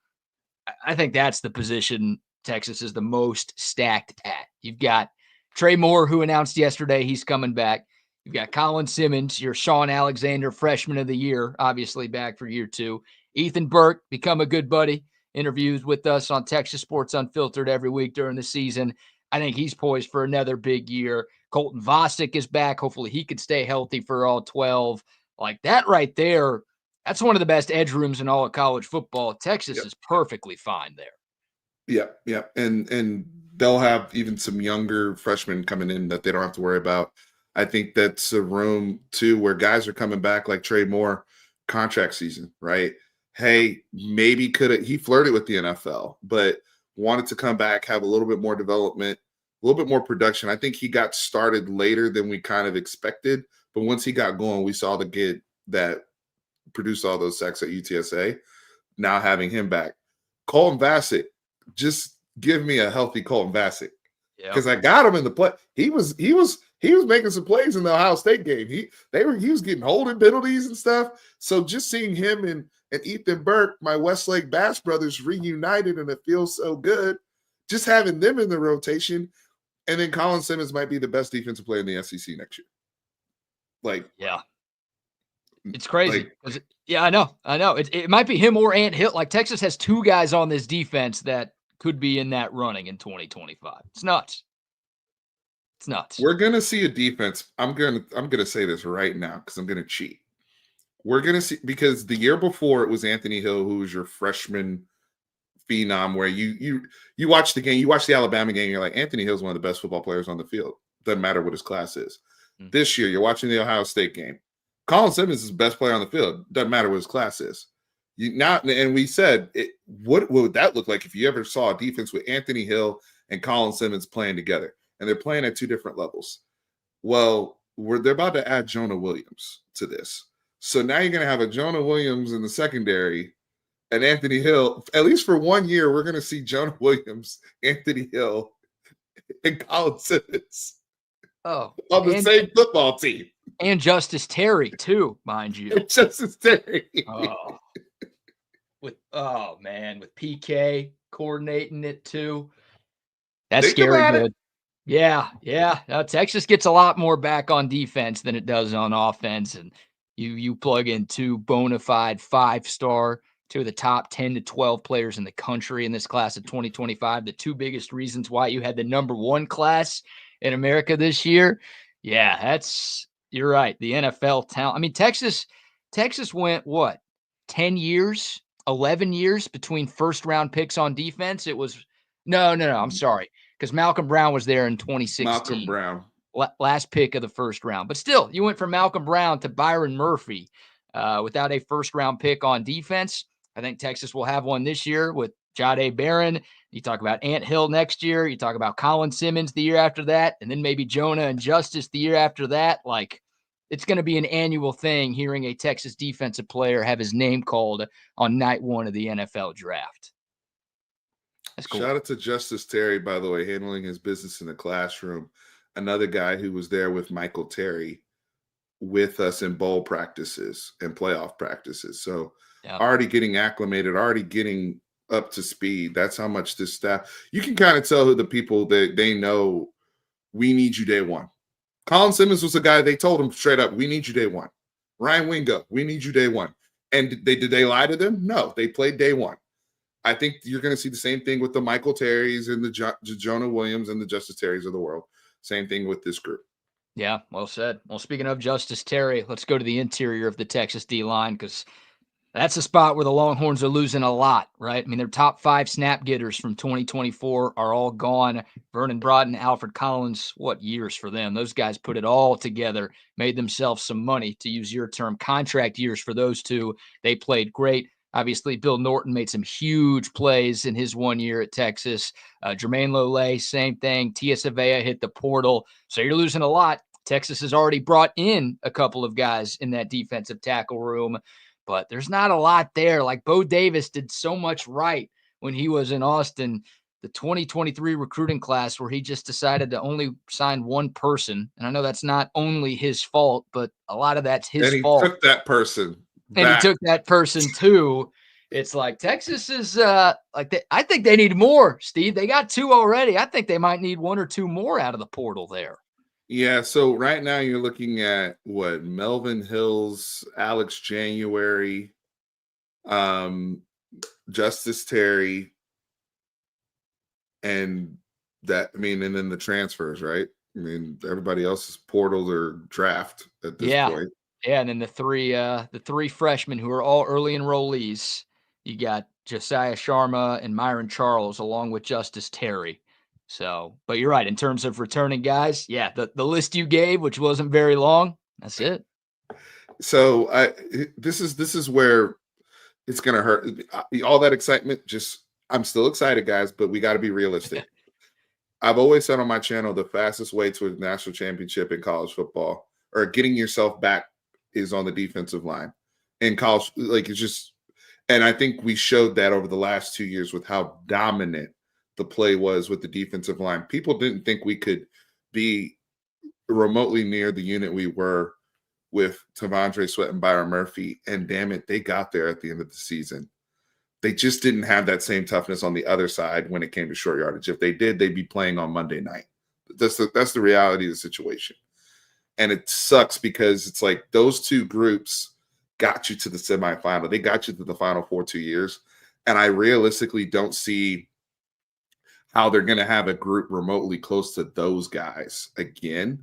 I think that's the position Texas is the most stacked at. You've got Trey Moore, who announced yesterday he's coming back. You've got Colin Simmons, your Sean Alexander freshman of the year, obviously back for year 2. Ethan Burke, become a good buddy, interviews with us on Texas Sports Unfiltered every week during the season. I think he's poised for another big year. Colton Vasek is back. Hopefully he could stay healthy for all 12. Like that right there, that's one of the best edge rooms in all of college football. Texas is perfectly fine there. Yeah. And they'll have even some younger freshmen coming in that they don't have to worry about. I think that's a room too where guys are coming back like Trey Moore, contract season, right? Hey, maybe he flirted with the NFL, but wanted to come back, have a little bit more development, a little bit more production. I think he got started later than we kind of expected, but once he got going, we saw the kid that produced all those sacks at UTSA. Now having him back, Colton Vasek, just give me a healthy Colton Vasek because I got him in the play. He was making some plays in the Ohio State game. He was getting holding penalties and stuff. So just seeing him and Ethan Burke, my Westlake Bass brothers, reunited, and it feels so good. Just having them in the rotation, and then Colin Simmons might be the best defensive player in the SEC next year. Like, yeah, it's crazy. I know. It might be him or Ant Hill. Like Texas has 2 guys on this defense that could be in that running in 2025. It's nuts. It's nuts. We're gonna see a defense. I'm gonna say this right now because I'm gonna cheat. We're gonna see, because the year before it was Anthony Hill, who was your freshman phenom, where you watch the game, you watch the Alabama game, you're like, Anthony Hill's one of the best football players on the field. Doesn't matter what his class is. This year, you're watching the Ohio State game. Colin Simmons is the best player on the field. Doesn't matter what his class is. And we said, what would that look like if you ever saw a defense with Anthony Hill and Colin Simmons playing together? And they're playing at 2 different levels. Well, they're about to add Jonah Williams to this. So now you're going to have a Jonah Williams in the secondary and Anthony Hill. At least for 1 year, we're going to see Jonah Williams, Anthony Hill, and Colin Simmons Oh, on the and same football team. Justice Terry too, mind you. It's just as Terry. Oh, man, with PK coordinating it too. That's Think scary about it. good. Yeah, yeah. Texas gets a lot more back on defense than it does on offense, and you plug in two bona fide 5-star, two of the top 10 to 12 players in the country in this class of 2025. The two biggest reasons why you had the number one class in America this year. Yeah, you're right. The NFL talent. I mean, Texas went what 10 years, 11 years between first round picks on defense. It was no. I'm sorry because Malcolm Brown was there in Malcolm 2016, Brown. last pick of the first round. But still, you went from Malcolm Brown to Byron Murphy without a first round pick on defense. I think Texas will have one this year with Jahdae Barron. You talk about Ant Hill next year. You talk about Colin Simmons the year after that, and then maybe Jonah and Justice the year after that. Like, it's going to be an annual thing hearing a Texas defensive player have his name called on night one of the NFL draft. That's cool. Shout out to Justice Terry, by the way, handling his business in the classroom. Another guy who was there with Michael Terry with us in bowl practices and playoff practices. So already getting acclimated, already getting up to speed. That's how much this staff, you can kind of tell who the people that they know, we need you day one. Colin Simmons was a guy, they told him straight up, we need you day one. Ryan Wingo, we need you day one. And did they lie to them? No, they played day one. I think you're going to see the same thing with the Michael Terrys and the Jonah Williams and the Justice Terrys of the world. Same thing with this group. Yeah, well said. Well, speaking of Justice Terry, let's go to the interior of the Texas D-line because that's a spot where the Longhorns are losing a lot, right? I mean, their top 5 snap getters from 2024 are all gone. Vernon Broughton, Alfred Collins, what years for them? Those guys put it all together, made themselves some money, to use your term, contract years for those two. They played great. Obviously, Bill Norton made some huge plays in his 1 year at Texas. Jermaine Lole, same thing. Tia Savea hit the portal. So you're losing a lot. Texas has already brought in a couple of guys in that defensive tackle room, but there's not a lot there. Like, Bo Davis did so much right when he was in Austin. The 2023 recruiting class where he just decided to only sign one person. And I know that's not only his fault, but a lot of that's his fault. Took that person and he took that person too. It's like Texas is I think they need more, Steve. They got 2 already. I think they might need 1 or 2 more out of the portal there. Yeah, so right now you're looking at what? Melvin Hills, Alex January, Justice Terry, and and then the transfers, right? I mean, everybody else is portal or draft at this point. Yeah, and then the three freshmen who are all early enrollees. You got Josiah Sharma and Myron Charles, along with Justice Terry. So, but you're right in terms of returning guys. Yeah, the list you gave, which wasn't very long, that's it. So this is where it's gonna hurt. All that excitement, I'm still excited, guys, but we got to be realistic. I've always said on my channel, the fastest way to a national championship in college football or getting yourself back is on the defensive line in college. Like, it's just, and I think we showed that over the last 2 years with how dominant the play was with the defensive line. People didn't think we could be remotely near the unit we were with Tavondre Sweat and Byron Murphy. And damn it, they got there at the end of the season. They just didn't have that same toughness on the other side when it came to short yardage. If they did, they'd be playing on Monday night. That's the reality of the situation. And it sucks because it's like those two groups got you to the semifinal. They got you to the Final Four 2 years. And I realistically don't see how they're going to have a group remotely close to those guys again.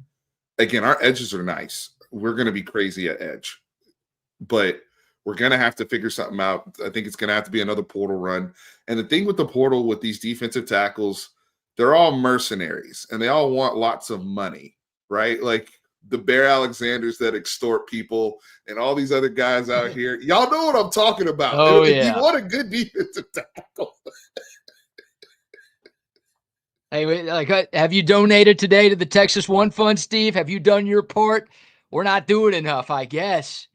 Again, our edges are nice. We're going to be crazy at edge. But we're going to have to figure something out. I think it's going to have to be another portal run. And the thing with the portal with these defensive tackles, they're all mercenaries and they all want lots of money, right? Like the Bear Alexanders that extort people and all these other guys out here. Y'all know what I'm talking about. Oh, if yeah. you want a good defensive tackle. Hey, like, have you donated today to the Texas One Fund, Steve? Have you done your part? We're not doing enough, I guess.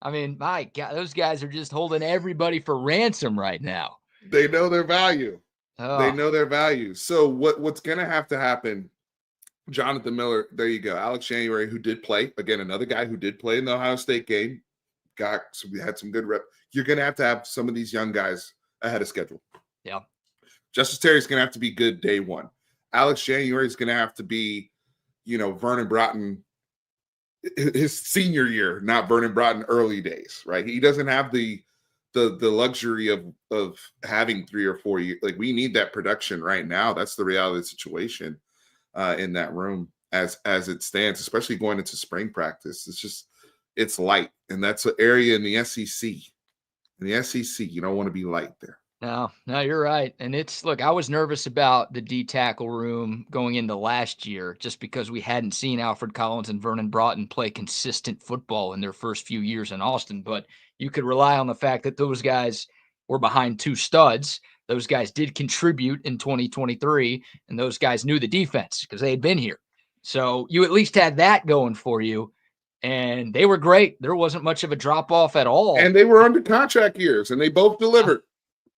I mean, my God, those guys are just holding everybody for ransom right now. They know their value. Oh. They know their value. So what's going to happen Jonathan Miller, there you go. Alex January, who did play. Again, another guy who did play in the Ohio State game. So we had some good rep. You're going to have some of these young guys ahead of schedule. Yeah. Justice Terry's going to have to be good day one. Alex January is going to have to be, Vernon Broughton his senior year, not Vernon Broughton early days, right? He doesn't have the luxury of having 3 or 4 years. Like, we need that production right now. That's the reality of the situation in that room as it stands, especially going into spring practice. It's light, and that's an area in the SEC. In the SEC, you don't want to be light there. No, you're right. And look, I was nervous about the D tackle room going into last year just because we hadn't seen Alfred Collins and Vernon Broughton play consistent football in their first few years in Austin. But you could rely on the fact that those guys were behind 2 studs. Those guys did contribute in 2023, and those guys knew the defense because they had been here. So you at least had that going for you. And they were great. There wasn't much of a drop off at all. And they were under contract years, and they both delivered.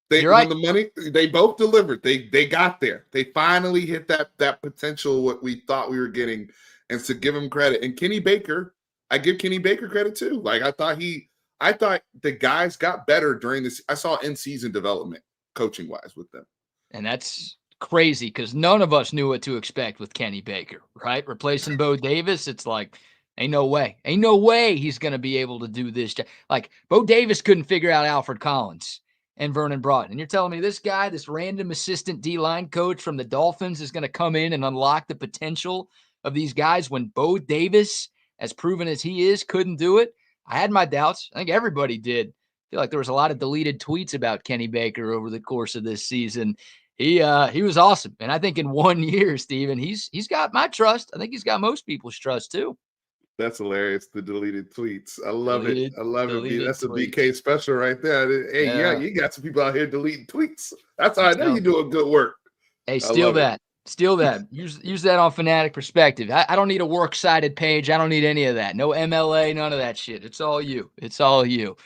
You're right. When the money, they both delivered. They got there. They finally hit that potential, what we thought we were getting, and to give him credit. And Kenny Baker, I give Kenny Baker credit too. Like, I thought the guys got better during this. I saw in-season development coaching wise with them. And that's crazy because none of us knew what to expect with Kenny Baker, right? Replacing Bo Davis, it's like, ain't no way he's going to be able to do this. Like, Bo Davis couldn't figure out Alfred Collins and Vernon Broughton. And you're telling me this guy, this random assistant D-line coach from the Dolphins, is going to come in and unlock the potential of these guys when Bo Davis, as proven as he is, couldn't do it? I had my doubts. I think everybody did. I feel like there was a lot of deleted tweets about Kenny Baker over the course of this season. He was awesome. And I think in 1 year, Steven, he's got my trust. I think he's got most people's trust too. That's hilarious. The deleted tweets. I love it. I love it. That's a tweets. BK special right there. Hey, yeah, you got some people out here deleting tweets. That's how I know you're doing good work. Hey, steal that. Steal that. Use that on Fanatic Perspective. I don't need a works cited page. I don't need any of that. No MLA, none of that shit. It's all you. It's all you.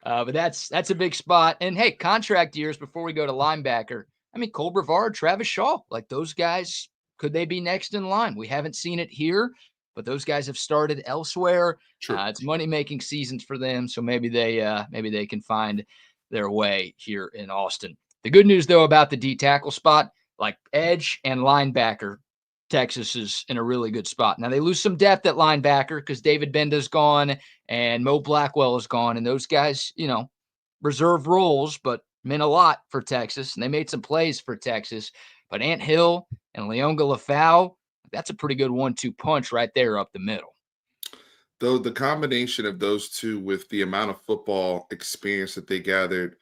But that's a big spot. And hey, contract years before we go to linebacker. I mean, Cole Brevard, Travis Shaw, like those guys, could they be next in line? We haven't seen it here, but those guys have started elsewhere. Sure. It's money-making seasons for them, so maybe they can find their way here in Austin. The good news, though, about the D tackle spot, like edge and linebacker, Texas is in a really good spot. Now, they lose some depth at linebacker because David Benda's gone and Mo Blackwell is gone, and those guys, reserve roles, but meant a lot for Texas, and they made some plays for Texas. But Ant Hill and Leonga Lafau, that's a pretty good 1-2 punch right there up the middle. Though the combination of those two with the amount of football experience that they gathered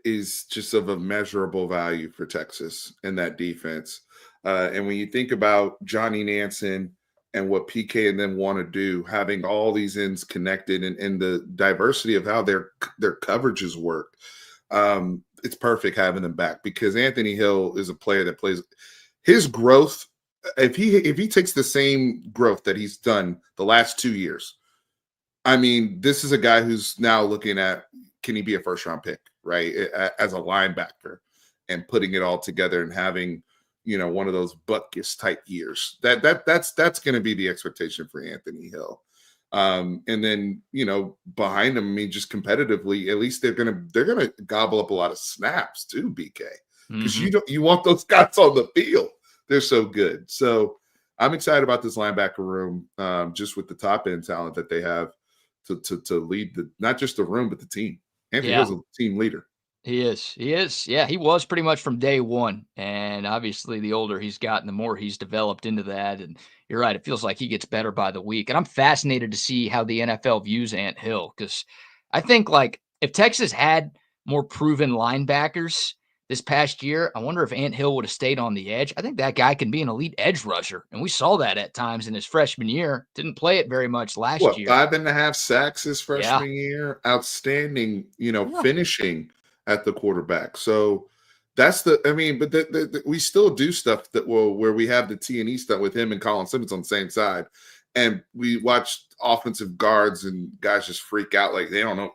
is just of immeasurable value for Texas in that defense. And when you think about Johnny Nansen and what PK and them want to do, having all these ends connected and the diversity of how their coverages work, it's perfect having them back because Anthony Hill is a player that plays his growth. If he takes the same growth that he's done the last 2 years, I mean, this is a guy who's now looking at, can he be a first round pick, right? As a linebacker and putting it all together and having, one of those Butkus type years. That's going to be the expectation for Anthony Hill. And then, behind him, I mean, just competitively, at least they're gonna gobble up a lot of snaps too, BK, because you want those guys on the field. They're so good. So I'm excited about this linebacker room, just with the top end talent that they have to lead not just the room but the team. Anthony Hill's a team leader. He is. Yeah, he was pretty much from day one. And obviously, the older he's gotten, the more he's developed into that. And you're right, it feels like he gets better by the week. And I'm fascinated to see how the NFL views Ant Hill because I think, like, if Texas had more proven linebackers this past year, I wonder if Ant Hill would have stayed on the edge. I think that guy can be an elite edge rusher. And we saw that at times in his freshman year. Didn't play it very much last year. 5.5 sacks his freshman year. Outstanding, finishing at the quarterback. So that's but we still do stuff where we have the T&E stuff with him and Colin Simmons on the same side. And we watch offensive guards and guys just freak out like they don't know,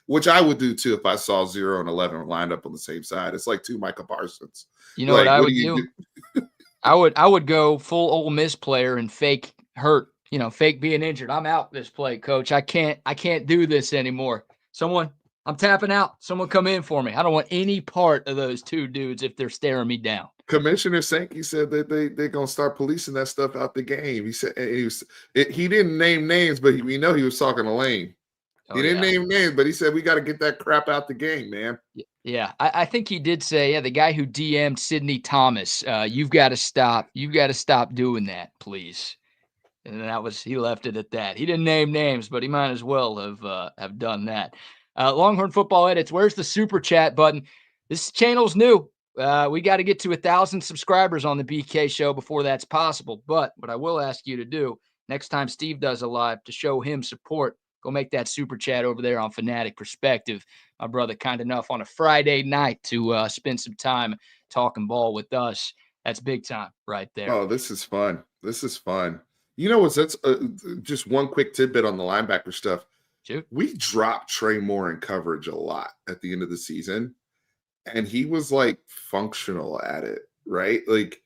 which I would do too if I saw 0 and 11 lined up on the same side. It's like 2 Micah Parsons. You know what I would do? I would go full Ole Miss player and fake hurt, fake being injured. I'm out this play, coach. I can't do this anymore. Someone, I'm tapping out. Someone come in for me. I don't want any part of those two dudes if they're staring me down. Commissioner Sankey said that they're gonna start policing that stuff out the game. He said he didn't name names, but we know he was talking to Lane. Oh He didn't yeah. name names, but he said we got to get that crap out the game, man. Yeah, I think he did say, yeah, the guy who DM'd Sidney Thomas, you've got to stop. You've got to stop doing that, please. And he left it at that. He didn't name names, but he might as well have done that. Longhorn Football Edits, where's the super chat button? This channel's new. We got to get to 1,000 subscribers on the BK show before that's possible. But what I will ask you to do next time Steve does a live to show him support, go make that super chat over there on Fanatic Perspective. My brother, kind enough on a Friday night to spend some time talking ball with us. That's big time right there. Oh, this is fun. This is fun. You know what's that's just one quick tidbit on the linebacker stuff. Shoot. We dropped Trey Moore in coverage a lot at the end of the season, and he was like functional at it, right? Like,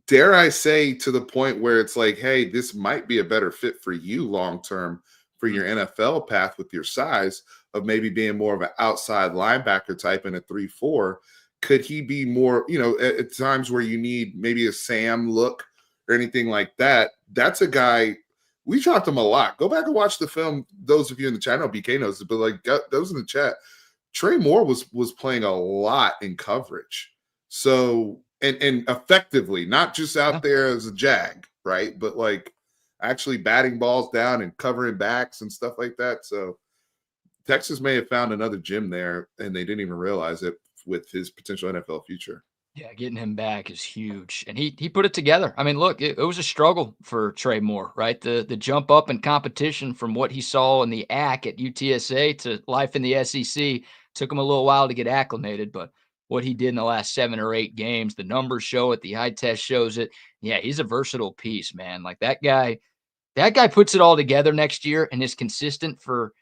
dare I say, to the point where it's like, hey, this might be a better fit for you long term for your NFL path with your size of maybe being more of an outside linebacker type in a 3-4. Could he be more, at times where you need maybe a Sam look or anything like that? That's a guy we dropped him a lot. Go back and watch the film. Those of you in the chat, I know BK knows it, but like those in the chat, Trey Moore was playing a lot in coverage. So and effectively, not just out there as a jag, right? But like actually batting balls down and covering backs and stuff like that. So Texas may have found another gem there, and they didn't even realize it with his potential NFL future. Yeah, getting him back is huge, and he put it together. I mean, look, it was a struggle for Trey Moore, right? The jump up in competition from what he saw in the AC at UTSA to life in the SEC took him a little while to get acclimated, but what he did in the last 7 or 8 games, the numbers show it, the eye test shows it. Yeah, he's a versatile piece, man. Like that guy puts it all together next year and is consistent for,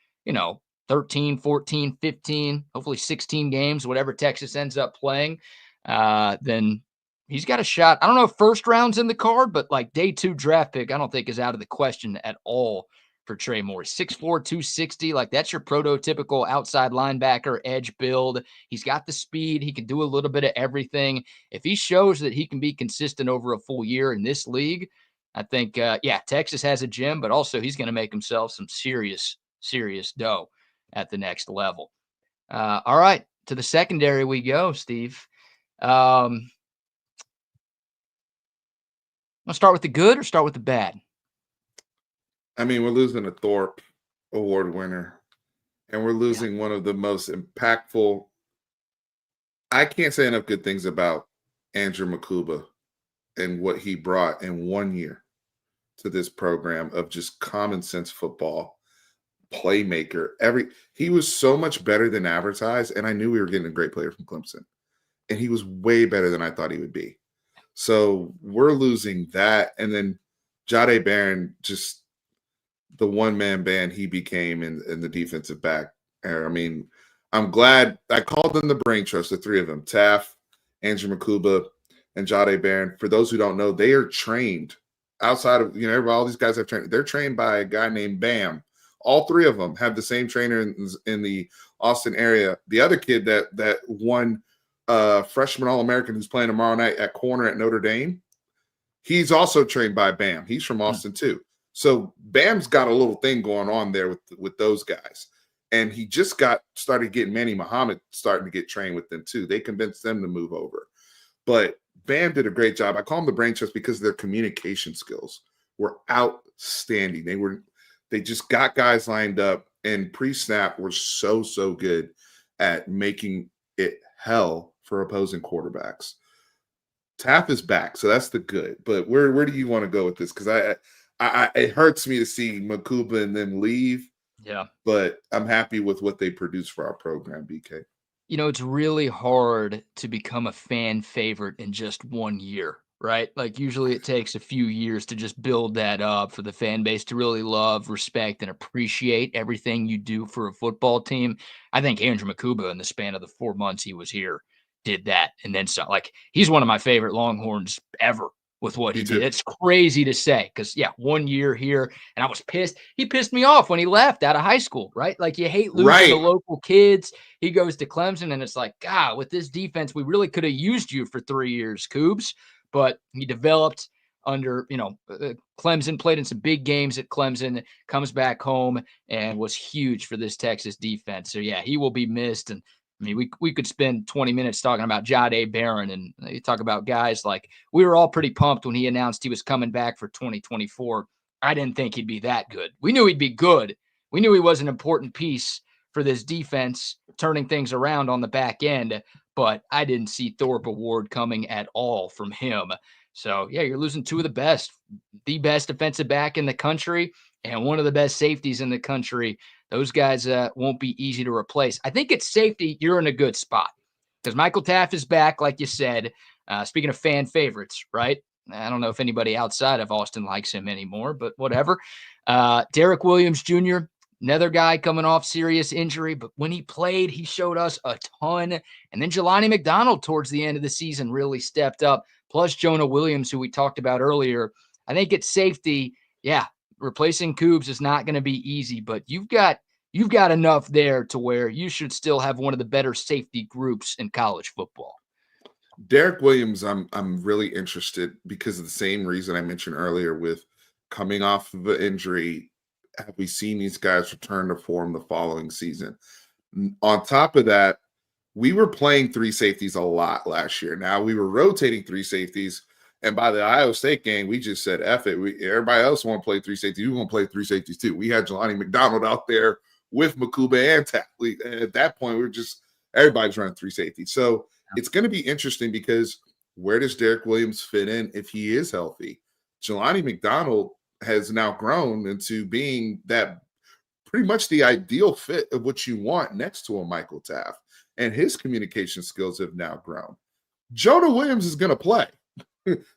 13, 14, 15, hopefully 16 games, whatever Texas ends up playing, then he's got a shot. I don't know if first round's in the card, but like day 2 draft pick, I don't think is out of the question at all for Trey Moore. 6'4", 260. Like that's your prototypical outside linebacker edge build. He's got the speed. He can do a little bit of everything. If he shows that he can be consistent over a full year in this league, I think, Texas has a gem, but also he's going to make himself some serious, serious dough at the next level. All right, to the secondary we go, Steve. Want to start with the good or start with the bad? I mean, we're losing a Thorpe Award winner, and we're losing one of the most impactful. I can't say enough good things about Andrew Makuba and what he brought in 1 year to this program of just common sense football, playmaker. He was so much better than advertised, and I knew we were getting a great player from Clemson, and he was way better than I thought he would be. So we're losing that, and then Jahdae Barron, just the one-man band he became in the defensive back. I mean, I'm glad I called them the brain trust, the 3 of them, Taff, Andrew Makuba, and Jahdae Barron. For those who don't know, they are trained outside of, all these guys have trained. They're trained by a guy named Bam. All 3 of them have the same trainer in the Austin area. The other kid that won freshman All-American who's playing tomorrow night at corner at Notre Dame, he's also trained by Bam. He's from Austin too. So Bam's got a little thing going on there with those guys. And he just started getting Manny Muhammad starting to get trained with them too. They convinced them to move over. But Bam did a great job. I call them the brain trust because their communication skills were outstanding. They just got guys lined up, and pre-snap were so good at making it hell for opposing quarterbacks. Taff is back, so that's the good. But where do you want to go with this? Because it hurts me to see Makuba and them leave. Yeah. But I'm happy with what they produce for our program, BK. It's really hard to become a fan favorite in just 1 year, right? Like usually it takes a few years to just build that up for the fan base to really love, respect, and appreciate everything you do for a football team. I think Andrew Makuba, in the span of the 4 months he was here, did that and then so. Like, he's one of my favorite Longhorns ever with what Me he did. too. It's crazy to say because, yeah, 1 year here, and I was pissed. He pissed me off when he left out of high school, right? Like, you hate losing to Right. local kids. He goes to Clemson, and it's like, God, with this defense, we really could have used you for 3 years, Cougs. But he developed under, Clemson, played in some big games at Clemson, comes back home and was huge for this Texas defense. So, yeah, he will be missed. And I mean, we could spend 20 minutes talking about Jahdae Barron, and you talk about guys like we were all pretty pumped when he announced he was coming back for 2024. I didn't think he'd be that good. We knew he'd be good. We knew he was an important piece for this defense, turning things around on the back end, but I didn't see Thorpe Award coming at all from him. So, yeah, you're losing two of the best defensive back in the country and one of the best safeties in the country. Those guys won't be easy to replace. I think at safety, you're in a good spot because Michael Taft is back, like you said. Speaking of fan favorites, right? I don't know if anybody outside of Austin likes him anymore, but whatever. Derek Williams Jr., another guy coming off serious injury, but when he played, he showed us a ton. And then Jelani McDonald towards the end of the season really stepped up, plus Jonah Williams, who we talked about earlier. I think at safety, yeah, replacing Cougs is not going to be easy, but you've got enough there to where you should still have one of the better safety groups in college football. Derek Williams, I'm really interested because of the same reason I mentioned earlier with coming off of an injury. Have we seen these guys return to form the following season? On top of that, we were playing three safeties a lot last year. Now we were rotating three safeties. And by the Iowa State game, we just said, F it. Everybody else want to play three safeties. We want to play three safeties too. We had Jelani McDonald out there with Makuba and Tatley. And at that point, we were just, everybody's running three safeties. So it's going to be interesting because where does Derek Williams fit in if he is healthy? Jelani McDonald has now grown into being that pretty much the ideal fit of what you want next to a Michael Taft. And his communication skills have now grown. Jonah Williams is going to play.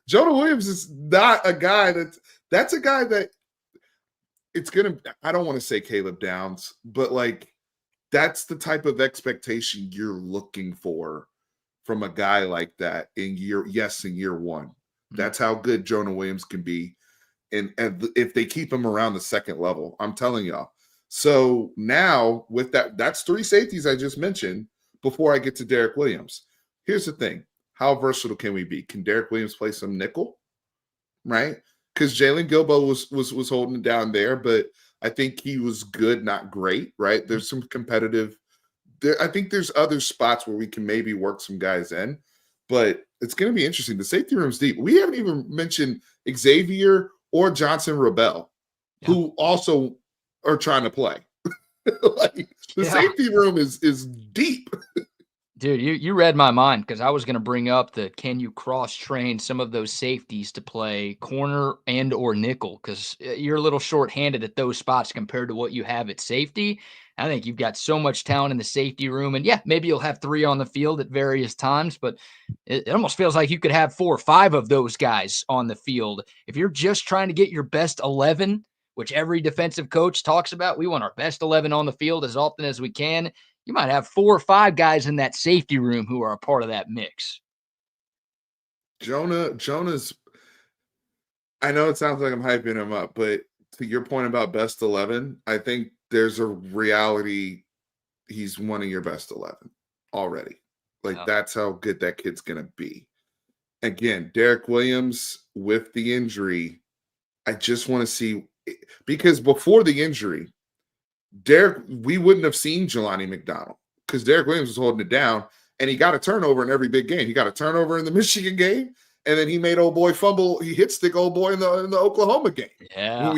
Jonah Williams is not a guy that's a guy that it's going to, I don't want to say Caleb Downs, but like that's the type of expectation you're looking for from a guy like that in year one. That's how good Jonah Williams can be. And if they keep him around the second level, I'm telling y'all. So now with that's three safeties I just mentioned before I get to Derek Williams. Here's the thing. How versatile can we be? Can Derek Williams play some nickel? Right? Because Jalen Gilbo was holding it down there, but I think he was good, not great, right? There's some competitive I think there's other spots where we can maybe work some guys in, but it's going to be interesting. The safety room's deep. We haven't even mentioned Xavier or Johnson Rebel, who also are trying to play. Like the safety room is deep. Dude, you read my mind because I was going to bring up the can you cross train some of those safeties to play corner and or nickel because you're a little short-handed at those spots compared to what you have at safety. I think you've got so much talent in the safety room, and yeah, maybe you'll have three on the field at various times, but it almost feels like you could have 4 or 5 of those guys on the field if you're just trying to get your best 11, which every defensive coach talks about. We want our best 11 on the field as often as we can. You might have 4 or 5 guys in that safety room who are a part of that mix. Jonah's, I know it sounds like I'm hyping him up, but to your point about best 11, I think there's a reality he's one of your best 11 already. Like that's how good that kid's going to be. Again, Derek Williams with the injury, I just want to see, because before the injury, we wouldn't have seen Jelani McDonald because Derek Williams was holding it down and he got a turnover in every big game. He got a turnover in the Michigan game, and then he made old boy fumble. He hit stick old boy in the Oklahoma game. Yeah.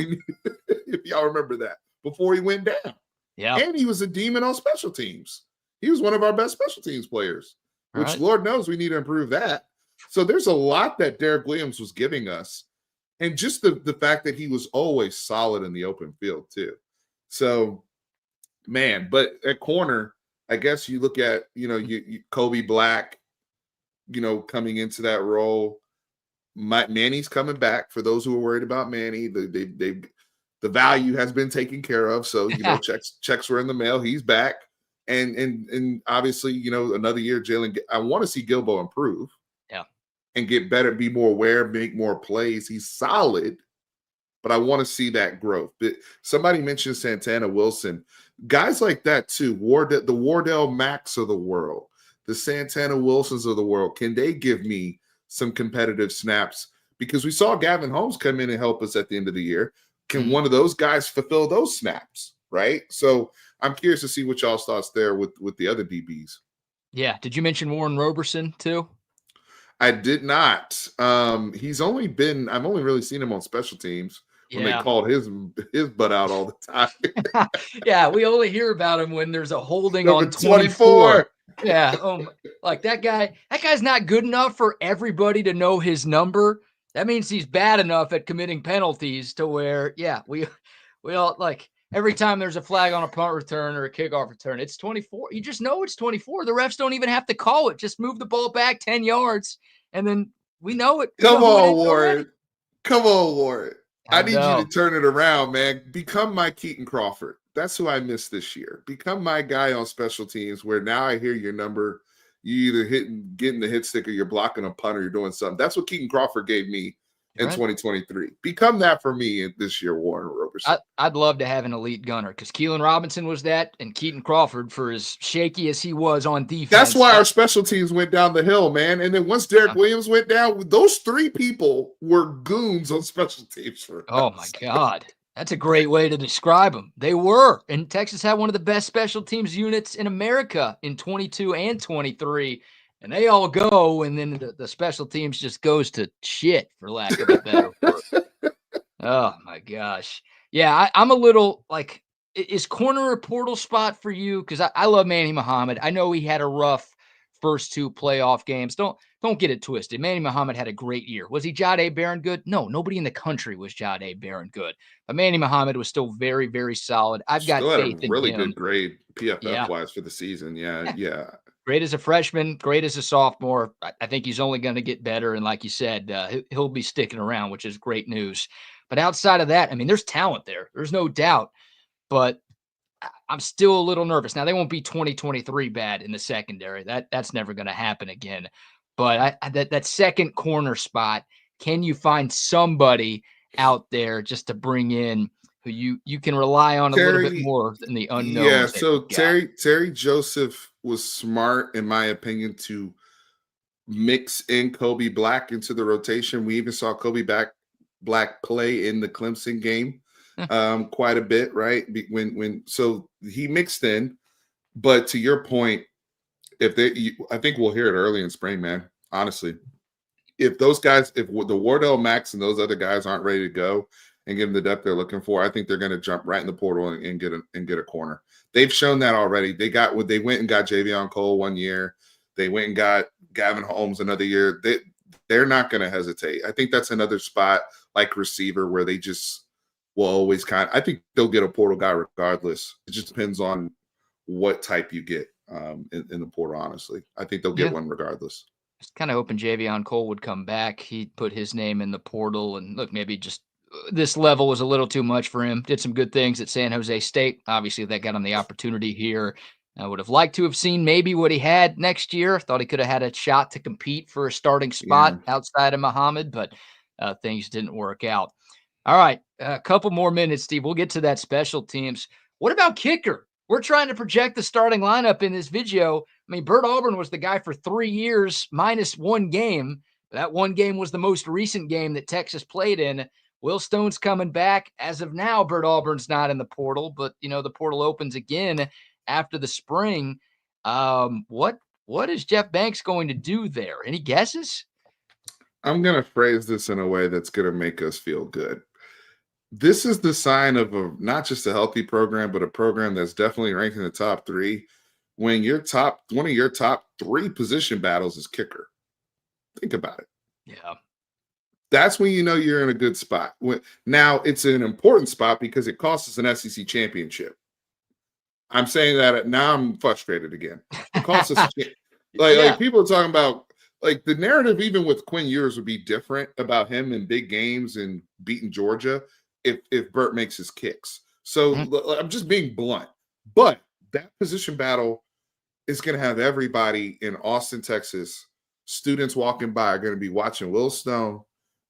If y'all remember that, before he went down. Yeah. And he was a demon on special teams. He was one of our best special teams players, which Lord knows we need to improve that. So there's a lot that Derek Williams was giving us. And just the fact that he was always solid in the open field too. So, man, but at corner, I guess you look at, you Kobe Black, coming into that role. Manny's coming back. For those who are worried about Manny, the value has been taken care of. So, checks were in the mail. He's back. And obviously, another year, Jalen. I want to see Gilbo improve Yeah. and get better, be more aware, make more plays. He's solid, but I want to see that growth. But somebody mentioned Santana Wilson, guys like that too. The Wardell Macks of the world, the Santana Wilsons of the world. Can they give me some competitive snaps? Because we saw Gavin Holmes come in and help us at the end of the year. Can one of those guys fulfill those snaps? Right. So I'm curious to see what y'all's thoughts there with the other DBs. Yeah. Did you mention Warren Roberson too? I did not. I've only really seen him on special teams when they Yeah. called his butt out all the time. Yeah, we only hear about him when there's a holding Number on 24. 24. Yeah, like that guy's not good enough for everybody to know his number. That means he's bad enough at committing penalties to where, yeah, we all like every time there's a flag on a punt return or a kickoff return, it's 24. You just know it's 24. The refs don't even have to call it. Just move the ball back 10 yards, and then we know it. We Come know who it on, is already. Warren. Come on, Warren. I I need you to know. turn it around, man. Become my Keaton Crawford. That's who I missed this year. Become my guy on special teams where now I hear your number. You either getting the hit stick or you're blocking a punt or you're doing something. That's what Keaton Crawford gave me in 2023. Become that for me this year, Warren Roberson. I'd love to have an elite gunner because Keelan Robinson was that, and Keaton Crawford, for as shaky as he was on defense. That's why our special teams went down the hill, man. And then once Derek Williams went down, those three people were goons on special teams for us. Oh, my God. That's a great way to describe them. They were. And Texas had one of the best special teams units in America in 22 and 23. And they all go, and then the special teams just goes to shit, for lack of a better word. Oh, my gosh. Yeah, I'm a little like, is corner a portal spot for you? Because I love Manny Muhammad. I know he had a rough first two playoff games. Don't get it twisted. Manny Muhammad had a great year. Was he Jahdae Barron good? No, nobody in the country was Jahdae Barron good. But Manny Muhammad was still very, very solid. I've got Still had faith a in really him. good grade PFF wise for the season. Yeah. Great as a freshman, great as a sophomore. I think he's only going to get better. And like you said, he'll be sticking around, which is great news. But outside of that, I mean, there's talent there. There's no doubt. But I'm still a little nervous. Now, they won't be 2023 bad in the secondary. That's never going to happen again. But that second corner spot, can you find somebody out there just to bring in who you can rely on a little bit more than the unknowns? Yeah, so Terry Joseph was smart, in my opinion, to mix in Kobe Black into the rotation. We even saw Kobe Black play in the Clemson game quite a bit, right? So he mixed in. But to your point, I think we'll hear it early in spring, man. Honestly, if those guys, if the Wardell Max and those other guys aren't ready to go and give them the depth they're looking for, I think they're going to jump right in the portal and get a corner. They've shown that already. They went and got Javion Cole one year. They went and got Gavin Holmes another year. They're not going to hesitate. I think that's another spot like receiver where they just will always I think they'll get a portal guy regardless. It just depends on what type you get in the portal, honestly. I think they'll get one regardless. Just kind of hoping Javion Cole would come back. He put his name in the portal, and look, maybe just this level was a little too much for him. Did some good things at San Jose State. Obviously, that got him the opportunity here. I would have liked to have seen maybe what he had next year. Thought he could have had a shot to compete for a starting spot outside of Muhammad, but things didn't work out. All right, a couple more minutes, Steve. We'll get to that special teams. What about kicker? We're trying to project the starting lineup in this video. I mean, Bert Auburn was the guy for 3 years minus one game. That one game was the most recent game that Texas played in. Will Stone's coming back. As of now, Bert Auburn's not in the portal, but, the portal opens again after the spring. What is Jeff Banks going to do there? Any guesses? I'm going to phrase this in a way that's going to make us feel good. This is the sign of not just a healthy program, but a program that's definitely ranked in the top 3. When one of your top 3 position battles is kicker. Think about it. Yeah. That's when you know you're in a good spot. Now, it's an important spot because it costs us an SEC championship. I'm saying that now I'm frustrated again. It costs us like people are talking about, like, the narrative even with Quinn Ewers would be different about him in big games and beating Georgia if Bert makes his kicks. So I'm just being blunt. But that position battle is going to have everybody in Austin, Texas. Students walking by are going to be watching Will Stone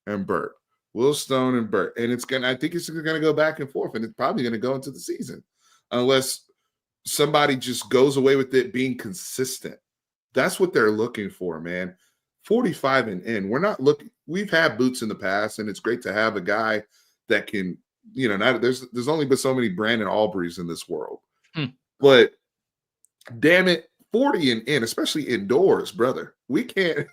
and Burt. Will Stone and Burt. And I think it's going to go back and forth, and it's probably going to go into the season unless somebody just goes away with it being consistent. That's what they're looking for, man. 45 and in. We're not looking, we've had boots in the past, and it's great to have a guy that can, not there's only been so many Brandon Aubreys in this world. But damn it, 40 and in, especially indoors, brother. We can't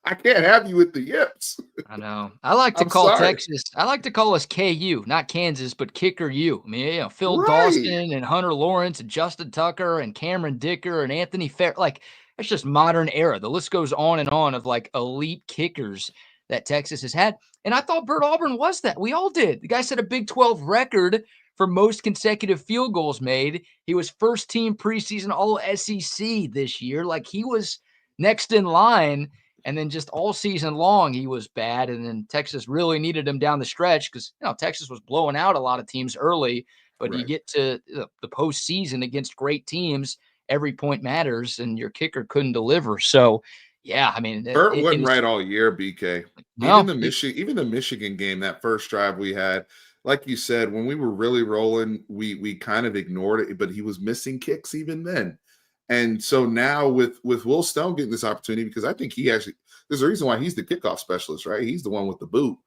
I can't have you with the yips. I know. I like to call Texas. I like to call us KU, not Kansas, but Kicker U. I mean, Phil Dawson and Hunter Lawrence and Justin Tucker and Cameron Dicker and Anthony Fair. Like, that's just modern era. The list goes on and on of like elite kickers that Texas has had. And I thought Burt Auburn was that. We all did. The guy set a Big 12 record for most consecutive field goals made. He was first team preseason All SEC this year. Like, he was next in line. And then just all season long, he was bad. And then Texas really needed him down the stretch because, Texas was blowing out a lot of teams early. But you get to the postseason against great teams, every point matters, and your kicker couldn't deliver. So, yeah, I mean, Burt wasn't right all year, BK. No, even the Michigan game, that first drive we had, like you said, when we were really rolling, we kind of ignored it, but he was missing kicks even then. And so now with Will Stone getting this opportunity, because I think there's a reason why he's the kickoff specialist, right? He's the one with the boot.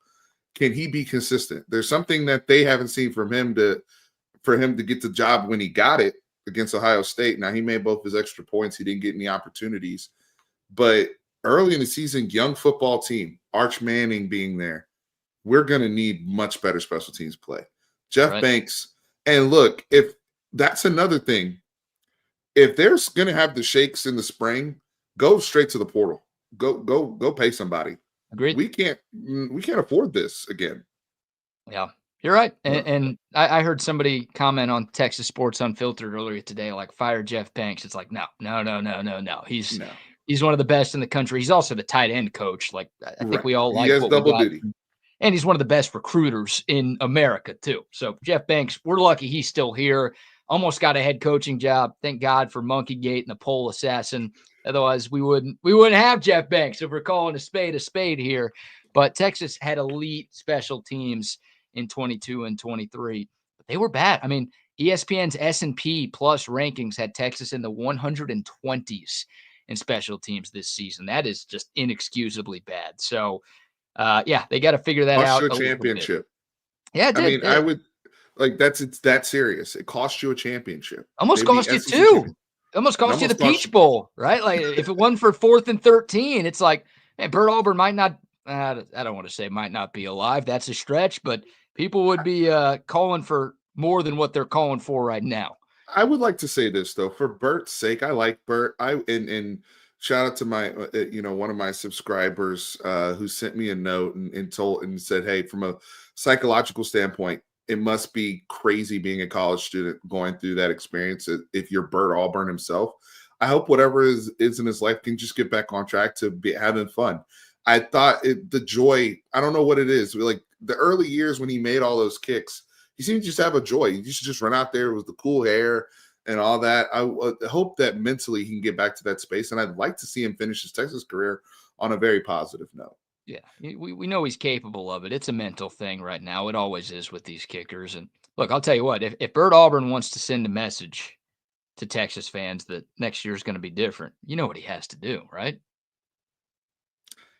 Can he be consistent? There's something that they haven't seen from him for him to get the job when he got it against Ohio State. Now, he made both his extra points. He didn't get any opportunities. But early in the season, young football team, Arch Manning being there, we're going to need much better special teams play. Jeff Banks. And look, if that's another thing, if they're going to have the shakes in the spring, go straight to the portal. Go pay somebody. Agreed. We can't afford this again. Yeah, you're right. And I heard somebody comment on Texas Sports Unfiltered earlier today, like, fire Jeff Banks. It's like, no. He's one of the best in the country. He's also the tight end coach. Like, I think we all like he has what double we got. duty. And he's one of the best recruiters in America too. So Jeff Banks, we're lucky he's still here. Almost got a head coaching job. Thank God for Monkeygate and the pole assassin. Otherwise, we wouldn't have Jeff Banks if we're calling a spade here. But Texas had elite special teams in 22 and 23. But they were bad. I mean, ESPN's S&P Plus rankings had Texas in the 120s in special teams this season. That is just inexcusably bad. So, they got to figure that out. Cost you a championship. Yeah, it did. I mean, I would it's that serious. It cost you a championship. Almost cost you two. Almost cost you the Peach Bowl, right? Like, if it wasn't for 4th and 13, it's like, man, Burt Auburn might not. I don't want to say might not be alive. That's a stretch, but people would be calling for more than what they're calling for right now. I would like to say this though, for Burt's sake. I like Burt. And shout out to my, one of my subscribers who sent me a note and said, hey, from a psychological standpoint, it must be crazy being a college student going through that experience. If you're Burt Auburn himself, I hope whatever is in his life can just get back on track to be having fun. I thought the joy, I don't know what it is. Like the early years when he made all those kicks, he seemed to just have a joy. He used to just run out there with the cool hair and all that. I hope that mentally he can get back to that space. And I'd like to see him finish his Texas career on a very positive note. Yeah, we know he's capable of it. It's a mental thing right now. It always is with these kickers. And look, I'll tell you what, if Burt Auburn wants to send a message to Texas fans that next year is going to be different, you know what he has to do, right?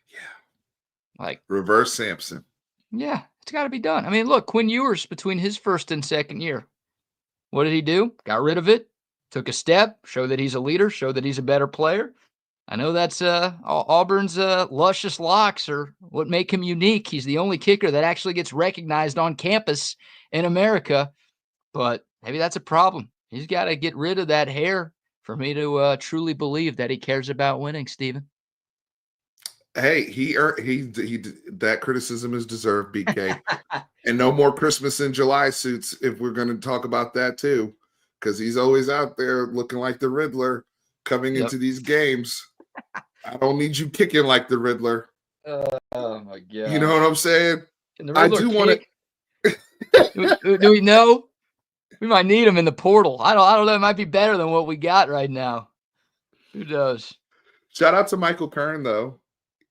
Yeah. Like reverse Samson. Yeah, it's got to be done. I mean, look, Quinn Ewers between his first and second year, what did he do? Got rid of it, took a step, showed that he's a leader, showed that he's a better player. I know that's Auburn's luscious locks are what make him unique. He's the only kicker that actually gets recognized on campus in America, but maybe that's a problem. He's got to get rid of that hair for me to truly believe that he cares about winning, Steven. Hey, he that criticism is deserved, BK. And no more Christmas in July suits if we're going to talk about that too, because he's always out there looking like the Riddler coming into these games. I don't need you kicking like the Riddler. Oh my God! You know what I'm saying? I do want to. Do we know? We might need him in the portal. I don't know. It might be better than what we got right now. Who knows? Shout out to Michael Kern, though.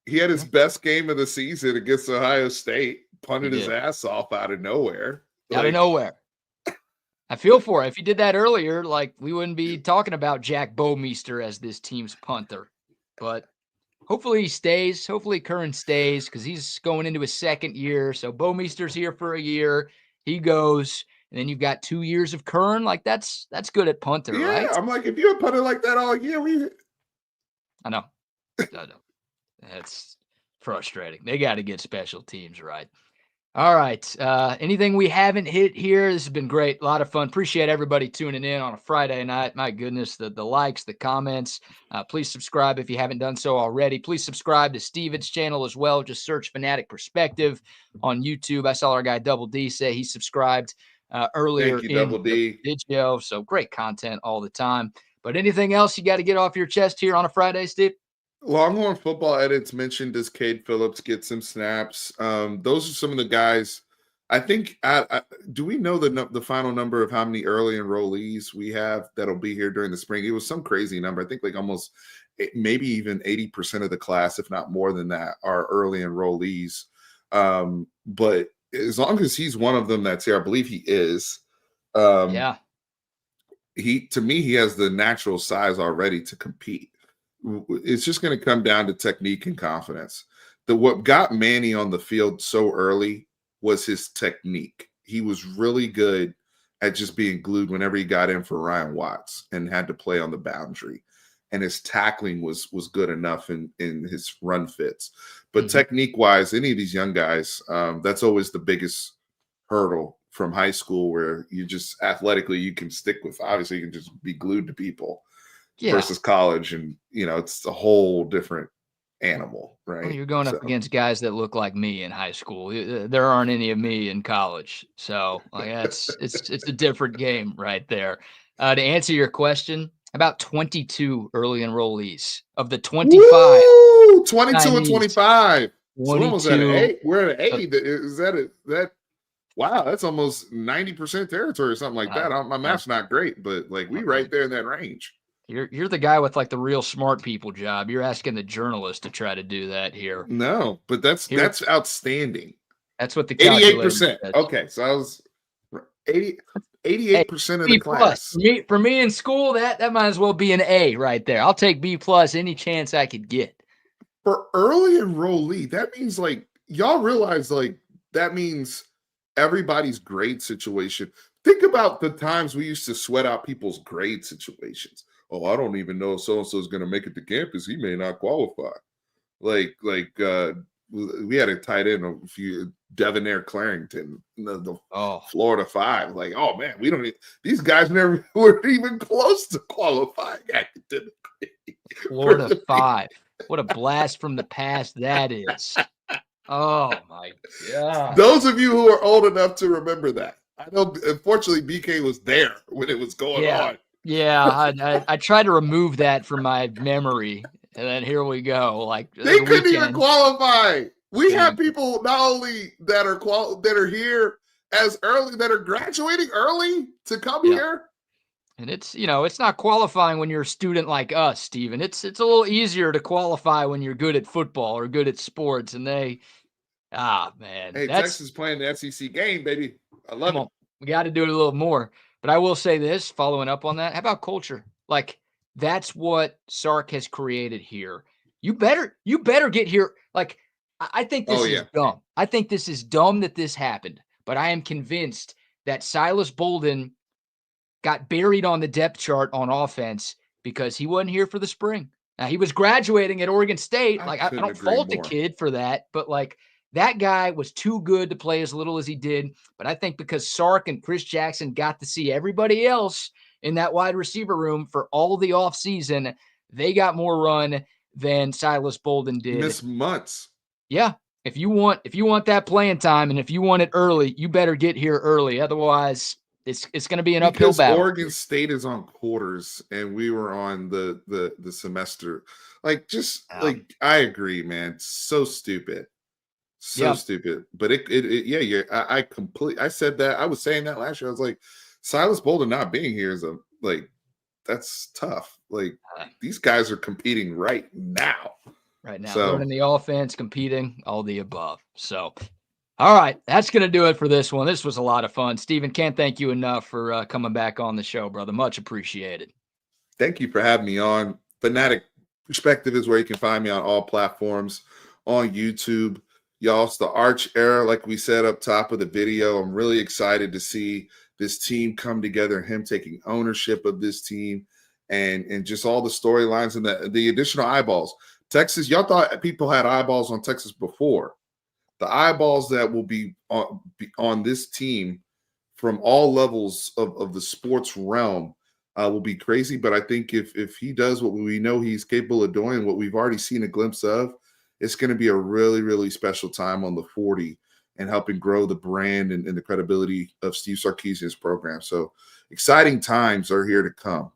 He had his Yeah, best game of the season against Ohio State, he punted his did. ass off out of nowhere. Out of Like, nowhere. I feel for it. If he did that earlier, like, we wouldn't be talking about Jack Bowmeister as this team's punter. But hopefully he stays. Hopefully Curran stays because he's going into his second year. So Bowmeister's here for a year. He goes, and then you've got 2 years of Curran. Like, that's good at punter, yeah, right? I'm like, if you had punted like that all year, I know. I know. That's frustrating. They got to get special teams right. All right. Anything we haven't hit here? This has been great. A lot of fun. Appreciate everybody tuning in on a Friday night. My goodness, the likes, the comments. Please subscribe if you haven't done so already. Please subscribe to Steven's channel as well. Just search Fanatic Perspective on YouTube. I saw our guy Double D say he subscribed earlier thank you, in Double the D. video. So great content all the time. But anything else you got to get off your chest here on a Friday, Steve? Longhorn football edits mentioned does Cade Phillips get some snaps? Those are some of the guys. I think. Do we know the final number of how many early enrollees we have that'll be here during the spring? It was some crazy number. I think like almost maybe even 80% of the class, if not more than that, are early enrollees. But as long as he's one of them that's here, I believe he is. Yeah. To me, he has the natural size already to compete. It's just going to come down to technique and confidence. What got Manny on the field so early was his technique. He was really good at just being glued whenever he got in for Ryan Watts and had to play on the boundary. And his tackling was good enough in his run fits. But technique-wise, any of these young guys, that's always the biggest hurdle from high school, where you just athletically you can stick with. Obviously, you can just be glued to people. Yeah. Versus college, and it's a whole different animal, right? Well, you're going up against guys that look like me in high school. There aren't any of me in college, so like it's a different game right there. To answer your question, about 22 early enrollees of the 25 Woo! 22 and Chinese. 25. So we're almost at an 22. A. We're at an A. Is that wow, that's almost 90% territory or something like that. My math's not great, but like we right there in that range. You're the guy with like the real smart people job. You're asking the journalist to try to do that here. No, but that's outstanding. That's what the calculator 88%. says. Okay, so I was 88% of the B plus. class. For me in school, that might as well be an A right there. I'll take B plus any chance I could get. For early enrollee, that means like y'all realize like that means everybody's grade situation. Think about the times we used to sweat out people's grade situations. Oh, I don't even know if so-and-so is going to make it to campus. He may not qualify. We had a tight end, a few Devonair Clarington, the Florida Five. Like, oh man, these guys never were even close to qualifying academically. Florida Five. What a blast from the past that is. Oh my God. Those of you who are old enough to remember that. I know, unfortunately, BK was there when it was going on. Yeah, I tried to remove that from my memory, and then here we go. Like they couldn't even qualify. We have people not only that are here as early, that are graduating early to come here. And it's not qualifying when you're a student like us, Steven. It's a little easier to qualify when you're good at football or good at sports, and man. Hey, Texas playing the SEC game, baby. I love it. We got to do it a little more. But I will say this, following up on that, how about culture? Like, that's what Sark has created here. You better get here. Like, I think this is dumb. I think this is dumb that this happened. But I am convinced that Silas Bolden got buried on the depth chart on offense because he wasn't here for the spring. Now, he was graduating at Oregon State. Like, I don't fault the kid for that. But, like, that guy was too good to play as little as he did. But I think because Sark and Chris Jackson got to see everybody else in that wide receiver room for all the offseason, they got more run than Silas Bolden did. Missed months. Yeah. If you want that playing time and if you want it early, you better get here early. Otherwise, it's going to be an uphill battle. Oregon State is on quarters and we were on the semester. Like, I agree, man. So stupid. So stupid. But I said that. I was saying that last year. I was like, Silas Bolden not being here is that's tough. Like Uh, these guys are competing right now. right now, So learning the offense, competing, all the above. So, all right, that's going to do it for this one. This was a lot of fun. Steven, can't thank you enough for coming back on the show, brother. Much appreciated. thank you for having me on. Fanatic Perspective is where you can find me on all platforms, on YouTube. Y'all, it's the Arch era, like we said up top of the video. I'm really excited to see this team come together and him taking ownership of this team and just all the storylines and the additional eyeballs. Texas, y'all thought people had eyeballs on Texas before. The eyeballs that will be on this team from all levels of the sports realm will be crazy. But I think if he does what we know he's capable of doing, what we've already seen a glimpse of, it's going to be a really, really special time on the 40 and helping grow the brand and the credibility of Steve Sarkisian's program. So exciting times are here to come.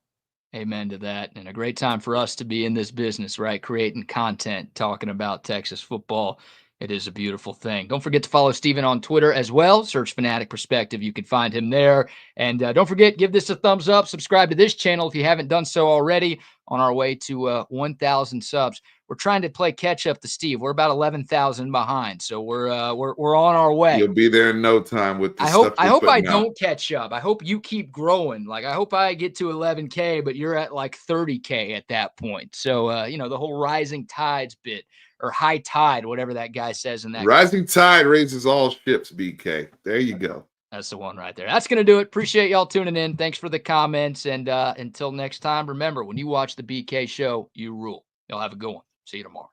Amen to that. And a great time for us to be in this business, right? Creating content, talking about Texas football. It is a beautiful thing. Don't forget to follow Steven on Twitter as well. Search Fanatic Perspective. You can find him there. And don't forget, give this a thumbs up. Subscribe to this channel if you haven't done so already. On our way to 1,000 subs. We're trying to play catch up to Steve. We're about 11,000 behind, so we're on our way. You'll be there in no time with the I hope stuff I you're hope I putting out. don't catch up. I hope you keep growing. Like I hope I get to 11K, but you're at like 30K at that point. So the whole rising tides bit or high tide, whatever that guy says in that. Rising tide raises all ships, BK. There you go. That's the one right there. That's going to do it. Appreciate y'all tuning in. Thanks for the comments. And until next time, remember, when you watch the BK show, you rule. Y'all have a good one. See you tomorrow.